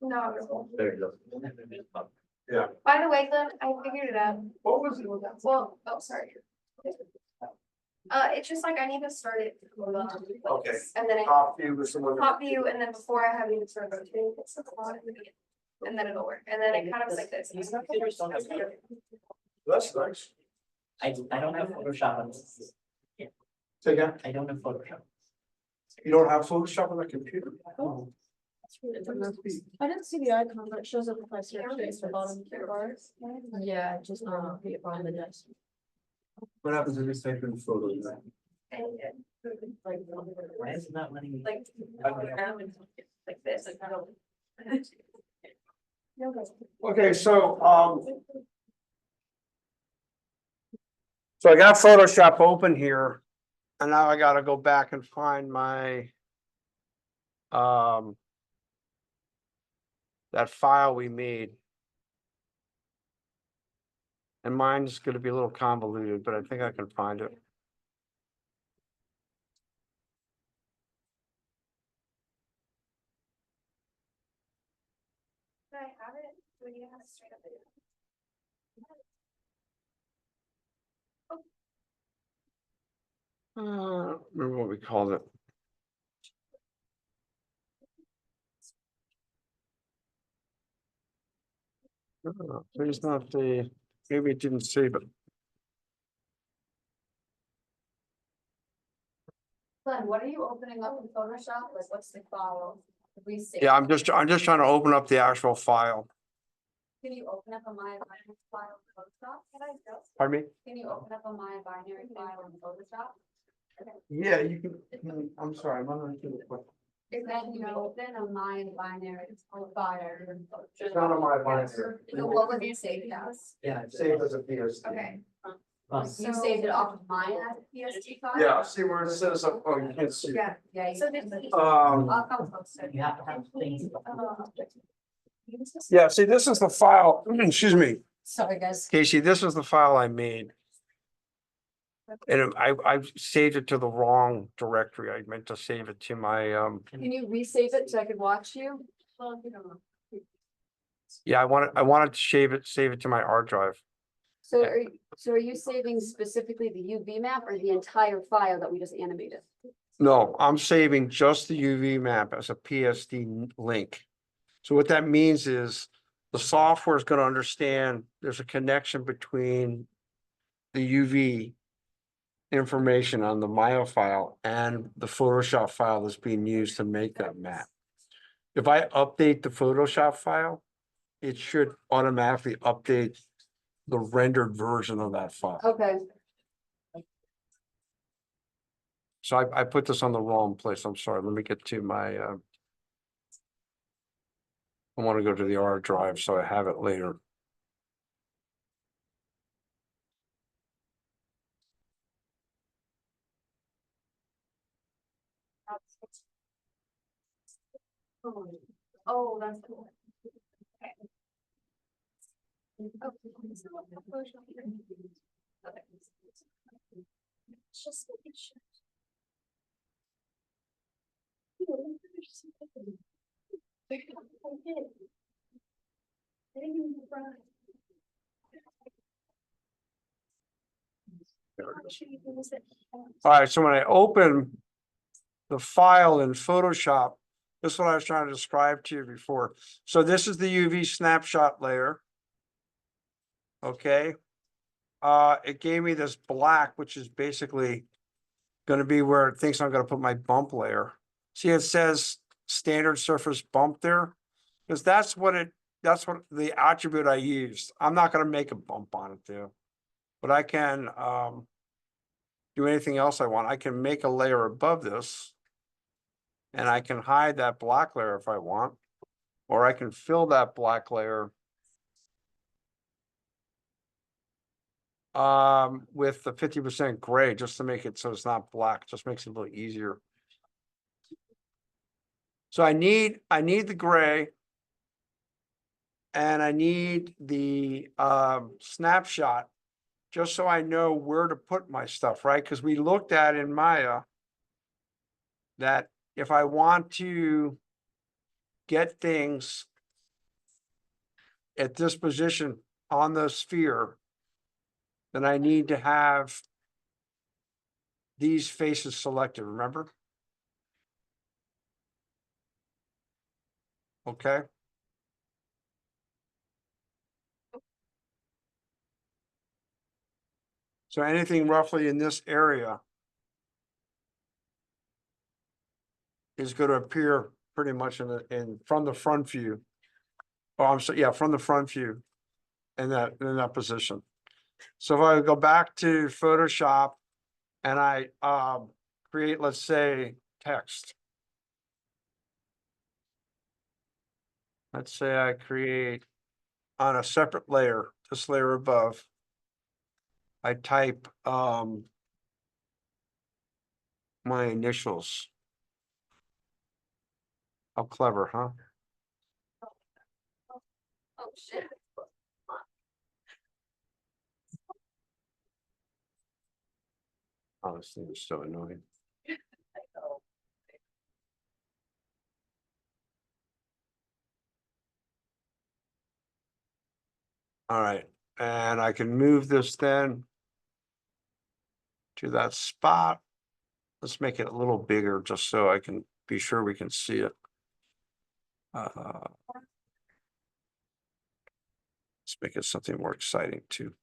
No. There you go. Yeah. By the way, Glenn, I figured it out. What was it? Well, oh, sorry. It's just like I need to start it. Okay. And then I Top view with someone. top view, and then before I have even started rotating, it's the bottom of it. And then it'll work, and then it kind of is like this. That's nice. I don't have Photoshop on this. Say again, I don't have Photoshop. you don't have Photoshop on the computer? Oh. I didn't see the icon, but it shows up if I search it at the bottom of the bar. Yeah, just on the desk. What happens if you take in photos? Why is it not letting me? Like this. Okay, so I got Photoshop open here, and now I gotta go back and find my that file we made. And mine's gonna be a little convoluted, but I think I can find it. Do I have it? Do we need to have it straight up? Remember what we called it. There's not the, maybe it didn't save it. Glenn, what are you opening up in Photoshop? Like, what's the file? Yeah, I'm just trying to open up the actual file. Can you open up a my binary file in Photoshop? Pardon me? Can you open up a my binary file in Photoshop? Yeah, you can, I'm sorry, I'm not the question. Is that you open a my binary file? It's not on my binary. So what would you save it as? Yeah. Save as a PSD. Okay. You saved it off of mine as a PSD file? Yeah, see where it says, oh, you can't see. Yeah. So did he? I'll come close. You have to have things. Yeah, see, this is the file, excuse me, Sorry, guys. Casey, this is the file I made. And I saved it to the wrong directory. I meant to save it to my, Can you resave it so I could watch you? yeah, I wanted to save it to my hard drive. So are you saving specifically the UV map or the entire file that we just animated? No, I'm saving just the UV map as a PSD link. So what that means is the software is going to understand there's a connection between the UV information on the Maya file and the Photoshop file that's being used to make that map. If I update the Photoshop file, it should automatically update the rendered version of that file. Okay, So I put this on the wrong place. I'm sorry. Let me get to my, I want to go to the R drive, so I have it later. Oh, that's cool. Okay. Just making sure. All right, so when I open the file in Photoshop, this is what I was trying to describe to you before. So this is the UV snapshot layer. Okay. It gave me this black, which is basically going to be where it thinks I'm going to put my bump layer. See, it says standard surface bump there, because that's what the attribute I used. I'm not going to make a bump on it too, but I can do anything else I want. I can make a layer above this, and I can hide that black layer if I want, or I can fill that black layer with the 50% gray, just to make it so it's not black. Just makes it a little easier. So I need the gray, and I need the snapshot, just so I know where to put my stuff, right? Because we looked at in Maya that if I want to get things at this position on the sphere, then I need to have these faces selected, remember? Okay. So anything roughly in this area is going to appear pretty much from the front view. Oh, I'm sorry, yeah, from the front view in that position. So if I go back to Photoshop and I create, let's say, text. Let's say I create on a separate layer, this layer above. I type my initials. How clever, huh? Oh, shit. Oh, this thing is so annoying. All right, and I can move this then to that spot. Let's make it a little bigger just so I can be sure we can see it. Let's make it something more exciting too.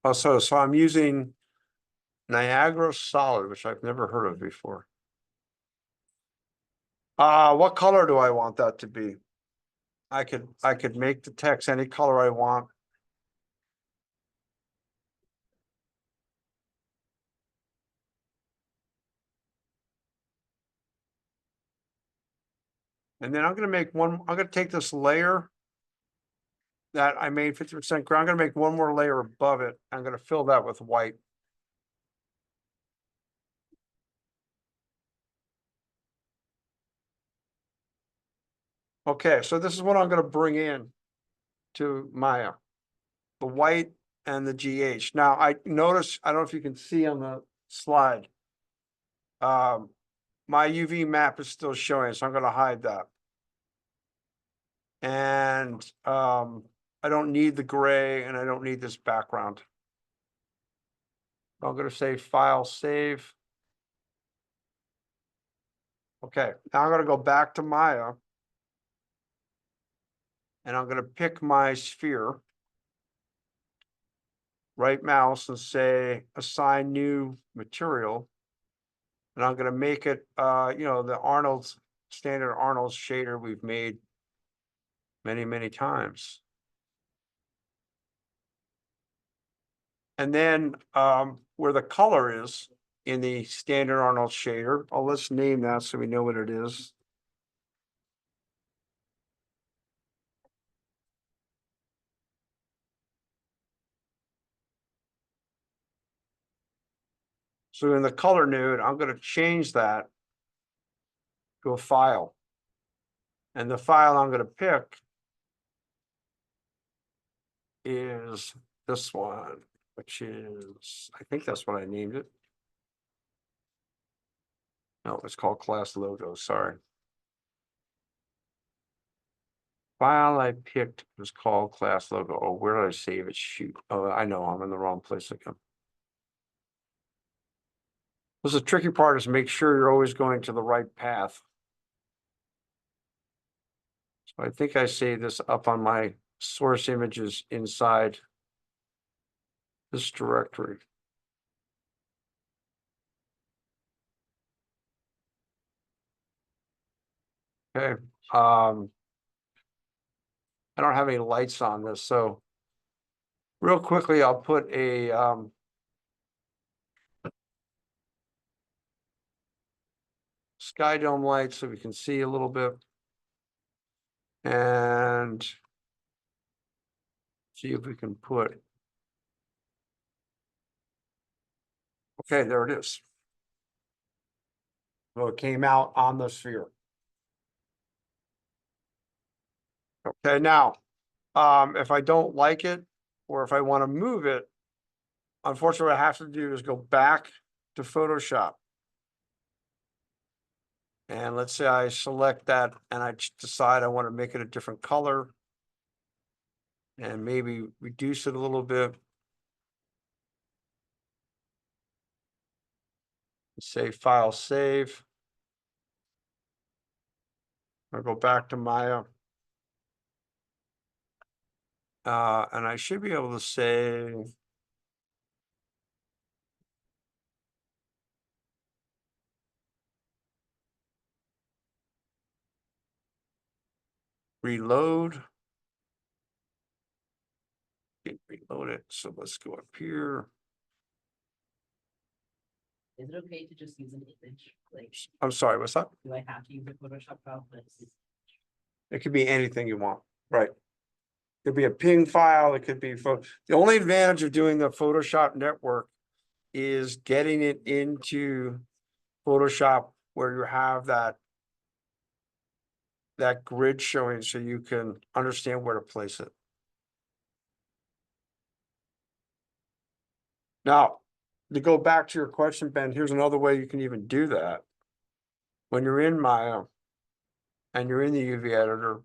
Also, so I'm using Niagara Solid, which I've never heard of before. What color do I want that to be? I could make the text any color I want. And then I'm gonna take this layer that I made 50% gray. I'm gonna make one more layer above it. I'm gonna fill that with white. Okay, so this is what I'm gonna bring in to Maya. The white and the GH. Now I notice, I don't know if you can see on the slide. My UV map is still showing, so I'm gonna hide that. And I don't need the gray and I don't need this background. I'm gonna say file save. Okay, now I'm gonna go back to Maya. And I'm gonna pick my sphere. Right mouse and say assign new material. And I'm gonna make it the standard Arnold's shader we've made many, many times. And then where the color is in the standard Arnold shader, let's name that so we know what it is. So in the color node, I'm going to change that to a file. And the file I'm gonna pick is this one, which is, I think that's what I named it. No, it's called class logo, sorry. File I picked was called class logo. Oh, where did I save it? Shoot. Oh, I know, I'm in the wrong place again. This is the tricky part, is make sure you're always going to the right path. So I think I saved this up on my source images inside this directory. Okay, I don't have any lights on this, so real quickly, I'll put a sky dome light so we can see a little bit. And see if we can put. Okay, there it is. Well, it came out on the sphere. Okay, now, if I don't like it, or if I want to move it, unfortunately, what I have to do is go back to Photoshop. And let's say I select that and I decide I want to make it a different color. And maybe reduce it a little bit. Say file save. I'll go back to Maya. And I should be able to say. Reload. Reload it. So let's go up here. Is it okay to just use an image? Like, I'm sorry, what's that? do I have to use a Photoshop file? But It could be anything you want, right? It could be a ping file, it could be the only advantage of doing the Photoshop network is getting it into Photoshop where you have that grid showing so you can understand where to place it. Now, to go back to your question, Ben, here's another way you can even do that. When you're in Maya and you're in the UV editor,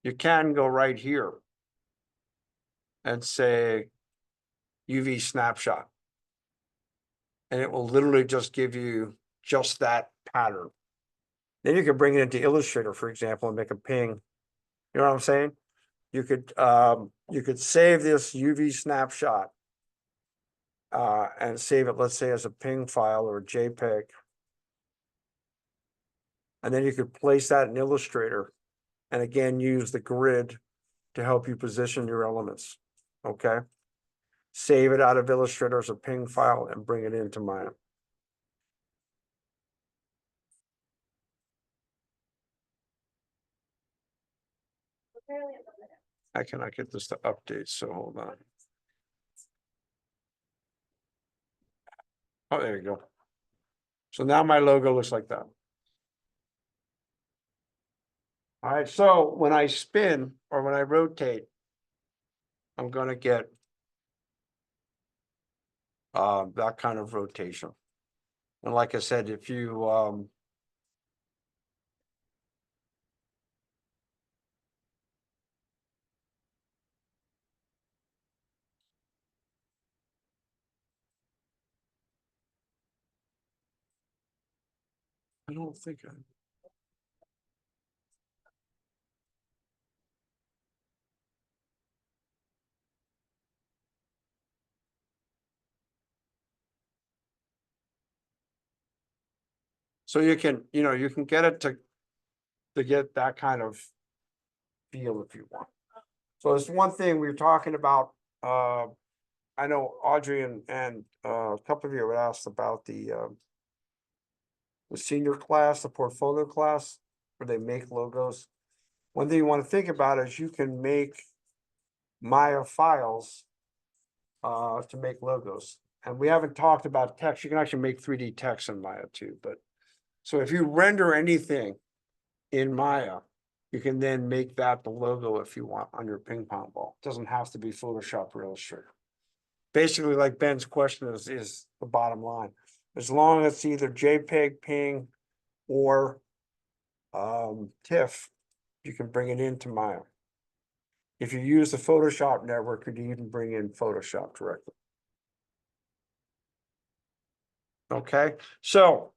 you can go right here and say UV snapshot. And it will literally just give you just that pattern. Then you could bring it into Illustrator, for example, and make a ping. You know what I'm saying? You could save this UV snapshot and save it, let's say, as a ping file or a JPEG. And then you could place that in Illustrator and again use the grid to help you position your elements. Okay. Save it out of Illustrator as a ping file and bring it into Maya. I cannot get this to update, so hold on. Oh, there you go. So now my logo looks like that. All right, so when I spin or when I rotate, I'm gonna get that kind of rotation. And like I said, if you I don't think I. So you can, you can get it to get that kind of feel if you want. So it's one thing we were talking about. I know Audrey and a couple of you had asked about the senior class, the portfolio class, where they make logos. One thing you want to think about is you can make Maya files to make logos. And we haven't talked about text. You can actually make 3D text in Maya too, but. So if you render anything in Maya, you can then make that the logo if you want on your ping pong ball. Doesn't have to be Photoshop or Illustrator. Basically, like Ben's question is the bottom line. As long as it's either JPEG, ping, or TIFF, you can bring it into Maya. If you use the Photoshop network, you can even bring in Photoshop directly. Okay, so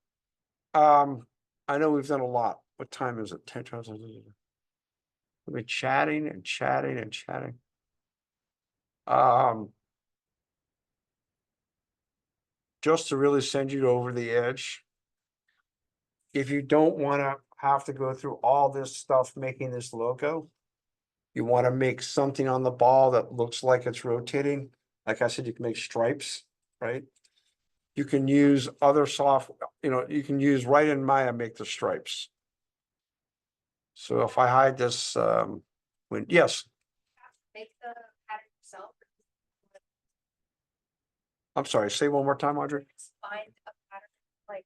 I know we've done a lot. What time is it? 10 times. We've been chatting and chatting and chatting. Just to really send you over the edge. If you don't want to have to go through all this stuff making this logo, you want to make something on the ball that looks like it's rotating. Like I said, you can make stripes, right? You can use other software, you can use right in Maya, make the stripes. So if I hide this, yes, Make the pattern yourself. I'm sorry, say one more time, Audrey. Just find a pattern, like,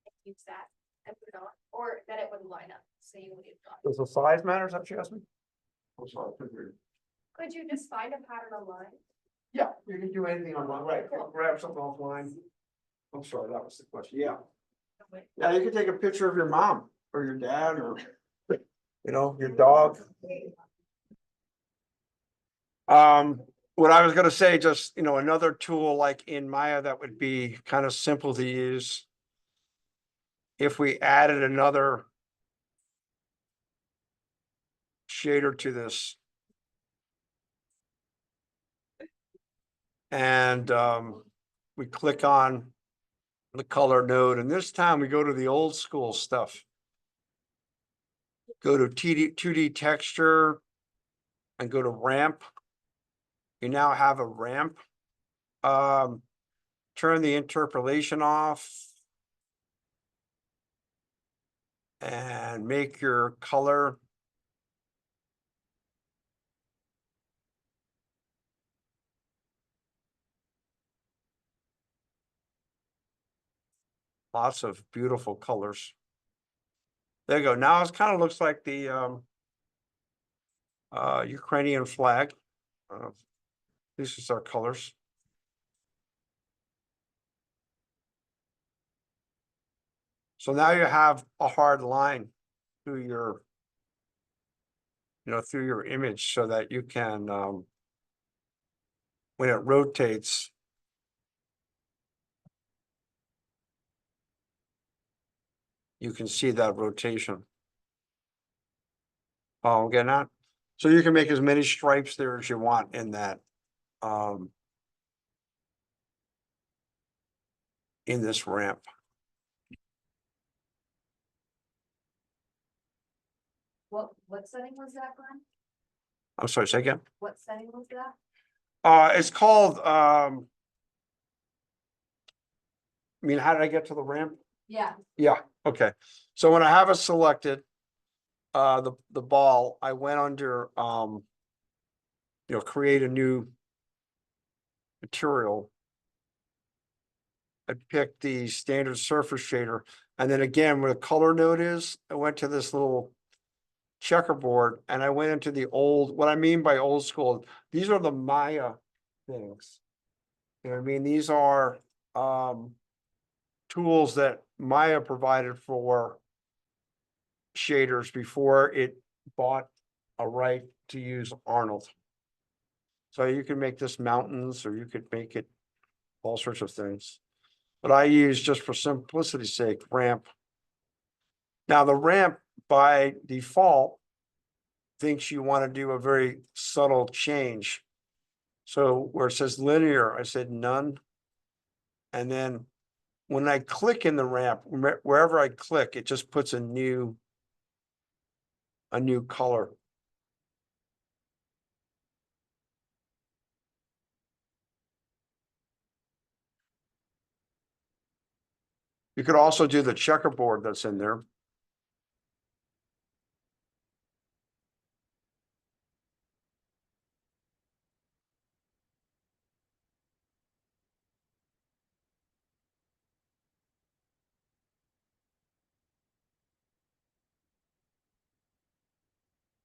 and use that and put it on, or that it wouldn't line up, so you would have done. Does the size matter? Is that what you asked me? I'm sorry, I couldn't hear you. Could you just find a pattern online? Yeah, you can do anything online, right? Cool. Grab something offline. I'm sorry, that was the question. Yeah. Wait. Yeah, you can take a picture of your mom or your dad or, your dog. What I was gonna say, just, another tool like in Maya that would be kind of simple to use. If we added another shader to this. And we click on the color node, and this time we go to the old school stuff. Go to 2D texture and go to ramp. You now have a ramp. Turn the interpolation off. And make your color. Lots of beautiful colors. There you go. Now it kind of looks like the Ukrainian flag. These are our colors. So now you have a hard line through your, through your image so that you can, when it rotates, you can see that rotation. Oh, I'm getting that. So you can make as many stripes there as you want in that, in this ramp. What setting was that, Glenn? I'm sorry, say again. What setting was that? It's called, I mean, how did I get to the ramp? Yeah. Yeah, okay. So when I have it selected, the ball, I went under, create a new material. I picked the standard surface shader, and then again, where the color node is, I went to this little checkerboard and I went into the old, what I mean by old school, these are the Maya things. You know what I mean? These are tools that Maya provided for shaders before it bought a right to use Arnold. So you can make this mountains, or you could make it all sorts of things. But I use, just for simplicity's sake, ramp. Now the ramp by default thinks you want to do a very subtle change. So where it says linear, I said none. And then when I click in the ramp, wherever I click, it just puts a new color. You could also do the checkerboard that's in there.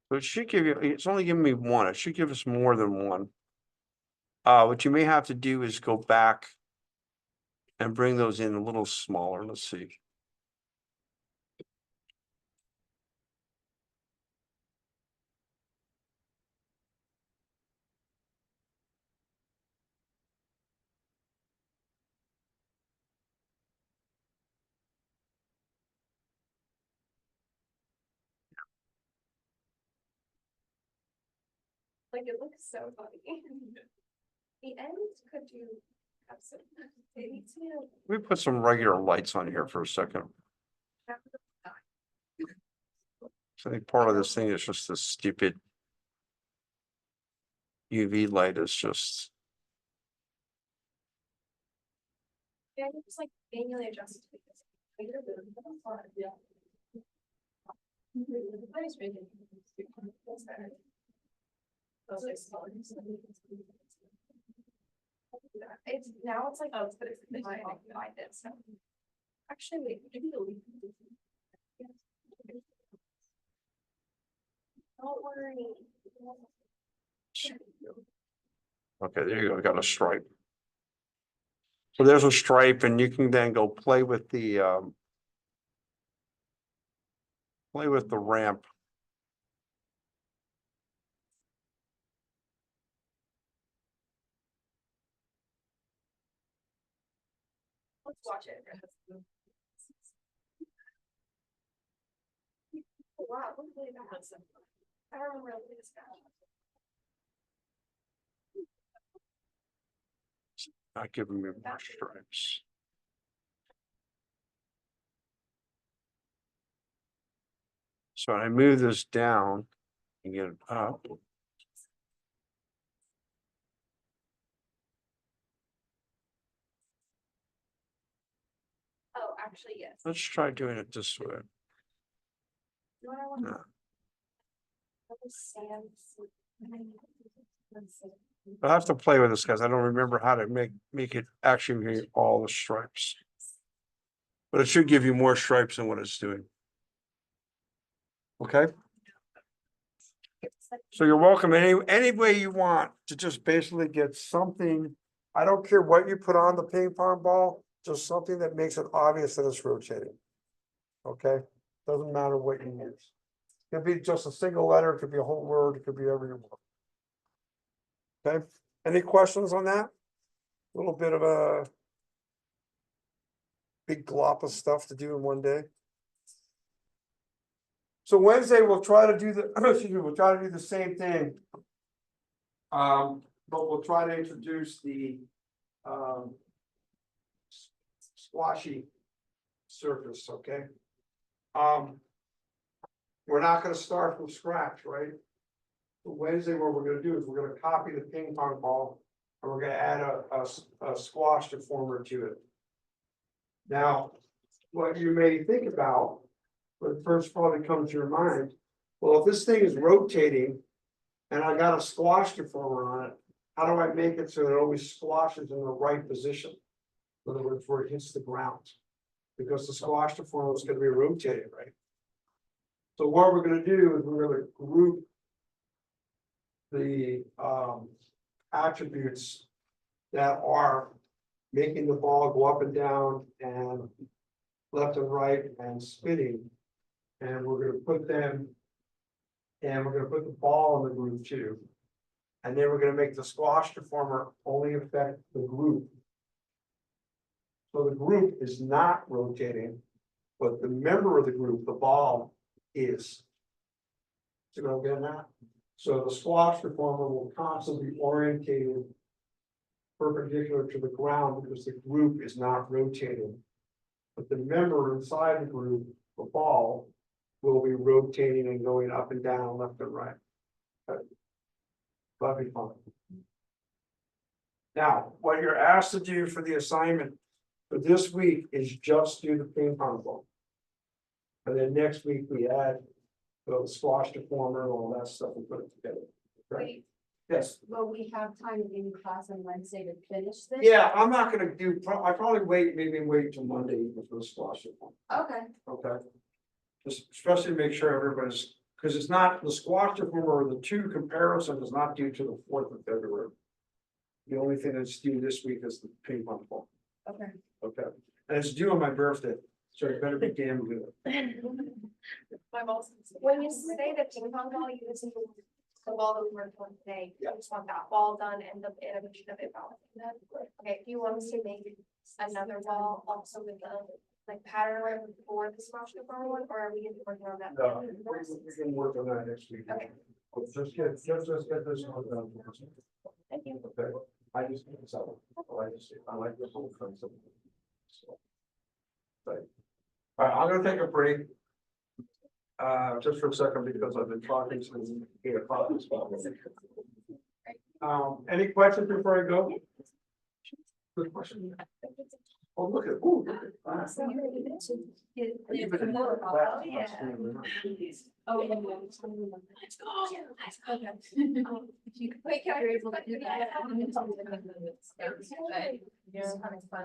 So it should give you, it's only giving me one, it should give us more than one. What you may have to do is go back and bring those in a little smaller, let's see. Like, it looks so funny. The ends could do, have some, it needs to be We put some regular lights on here for a second. So I think part of this thing is just this stupid UV light is just, yeah, it's like manually adjusted. It's now it's like, oh, but it's behind it, so. Actually, wait. Don't worry. okay, there you go, got a stripe. So there's a stripe and you can then go play with the ramp. Let's watch it. Oh, wow, look really bad. I don't remember this bad. Not giving me more stripes. So I move this down and get it up. Oh, actually, yes. Let's try doing it this way. You know what I want? Yeah. That was Sam's. I have to play with this because I don't remember how to make it actually be all the stripes. But it should give you more stripes than what it's doing. Okay, so you're welcome any way you want to just basically get something. I don't care what you put on the ping pong ball, just something that makes it obvious that it's rotating. Okay, doesn't matter what you use. It could be just a single letter, it could be a whole word, it could be whatever you want. Okay, any questions on that? A little bit of a big glop of stuff to do in one day. So Wednesday, we'll try to do the, excuse me, we'll try to do the same thing. But we'll try to introduce the squashy surface, okay? We're not gonna start from scratch, right? So Wednesday, what we're gonna do is we're gonna copy the ping pong ball and we're gonna add a squash deformer to it. Now, what you may think about, what first probably comes to your mind, well, if this thing is rotating and I got a squash deformer on it, how do I make it so that it always squashes in the right position? In other words, where it hits the ground, because the squash deformer is going to be rotating, right? So what we're going to do is we're going to group the attributes that are making the ball go up and down and left and right and spinning. And we're going to put them, and we're going to put the ball in the group too. And then we're going to make the squash deformer only affect the group. So the group is not rotating, but the member of the group, the ball, is. So you know, get that? So the squash deformer will constantly be orientated perpendicular to the ground because the group is not rotating. But the member inside the group, the ball, will be rotating and going up and down, left and right. Okay. That'll be fun. Now, what you're asked to do for the assignment for this week is just do the ping pong ball. And then next week we add the squash deformer and all that stuff and put it together. Okay? Wait, Yes. will we have time in class on Wednesday to finish this? Yeah, I'm not gonna do, I probably wait till Monday even for the squash deformer. Okay. Okay. Just especially make sure everybody's Cause it's not, the squash or the two comparison is not due to the 4th of February. The only thing that's due this week is the ping pong ball. Okay. Okay, and it's due on my birthday, so it better be damn good. When you say the ping pong ball, you just need the ball that we worked on today, you just want that ball done and the animation of it balancing that. Okay, if you want us to make another ball also with the like pattern for the squash football one, or are we gonna be working on that? No, we can work on that next week. Okay. Just get this one done. Thank you. Okay, I just, so, I like the whole concept. So, but, all right, I'm gonna take a break. Just for a second, because I've been talking since 8 o'clock. Any questions before I go? Good question. Oh, look at, ooh, look at that. Oh, yeah. Oh, yeah. Let's go. Okay. Wait, can I? You're able to do that.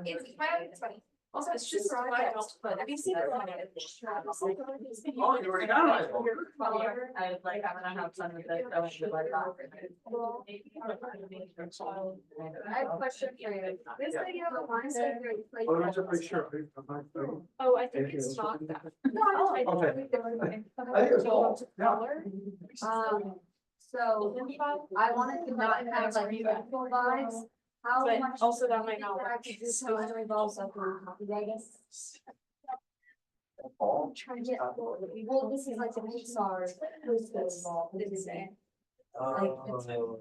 It's funny. Also, it's just. Have you seen it? Oh, you already got it. I was like, I'm gonna have fun with it. I went to like I have a question for you. This video of mine said you're like. Oh, let me just make sure. Oh, I think it's not that. No, I don't. Okay. I think it's all, yeah. So I wanted to not have like beautiful vibes. How But much? also that might not work. So it revolves up around copyright. All. Trying to get, well, this is like the Pixar. This is it. Like,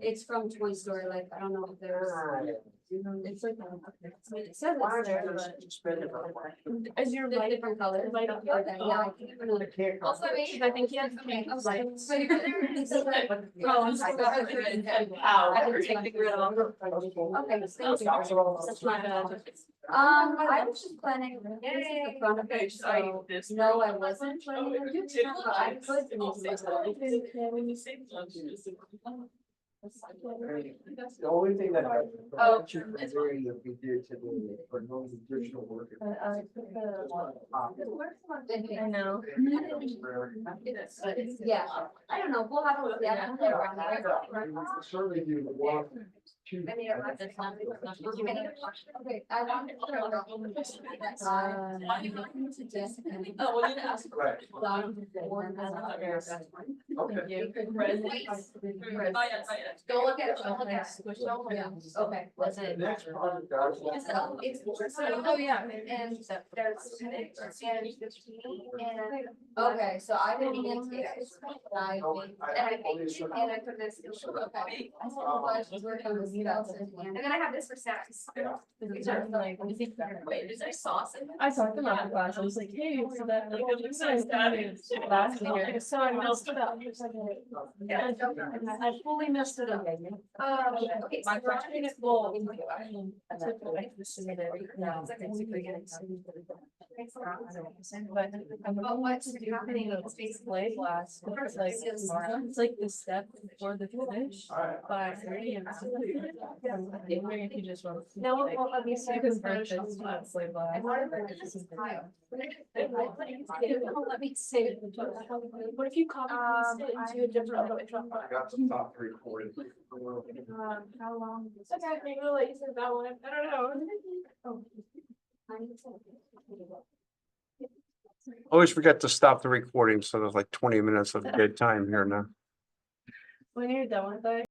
it's from Toy Story, like, I don't know if there's. It's like, I mean, it says it's there, but. As your The light. different colors. Light Okay, up. yeah, I think really. Also, I mean. I think he has pink lights. So you're there. Oh, I'm sorry. Ow. I didn't take the grid off. Okay, thank you. That's my bad. I was just planning, this is the front of it, so, no, I wasn't planning on doing that, but I could. The only thing that. Oh. Considering that we did today, but no additional work. I know. Yeah, I don't know, we'll have a, yeah, I'll play around there. Certainly do one, two. I need a reference. I need a question. Okay, I wanted to throw to Jessica. Oh, well, you can ask. Right. Okay. Don't look at it, don't look at it. Don't look at it. Okay, was The it? next part, guys. Oh, yeah, and there's, and. Okay, so I didn't get to it. I And I think, and I put this. Okay. I said, well, I should work on this stuff. And then I have this for snacks. Wait, is there sauce in there? I talked to my class, I was like, hey, so that like it looks nice last year, so I messed it up. Yeah. I fully messed it up. Okay, so My we're freshman is full. But I'm what's to do happening the is basically. play blast, it's like the step before the finish. By 30 and wondering if you just want to. No, it won't let me see You the can print Photoshop this slide. play I blast. wanted to put this in file. It won't let me save it. What if you copy paste it into a different? I got some top recorded. How long? is this? Okay, maybe we'll let you say that one, I don't know. Always forget to stop the recording, so there's like 20 minutes of dead time here now. When you're done with that.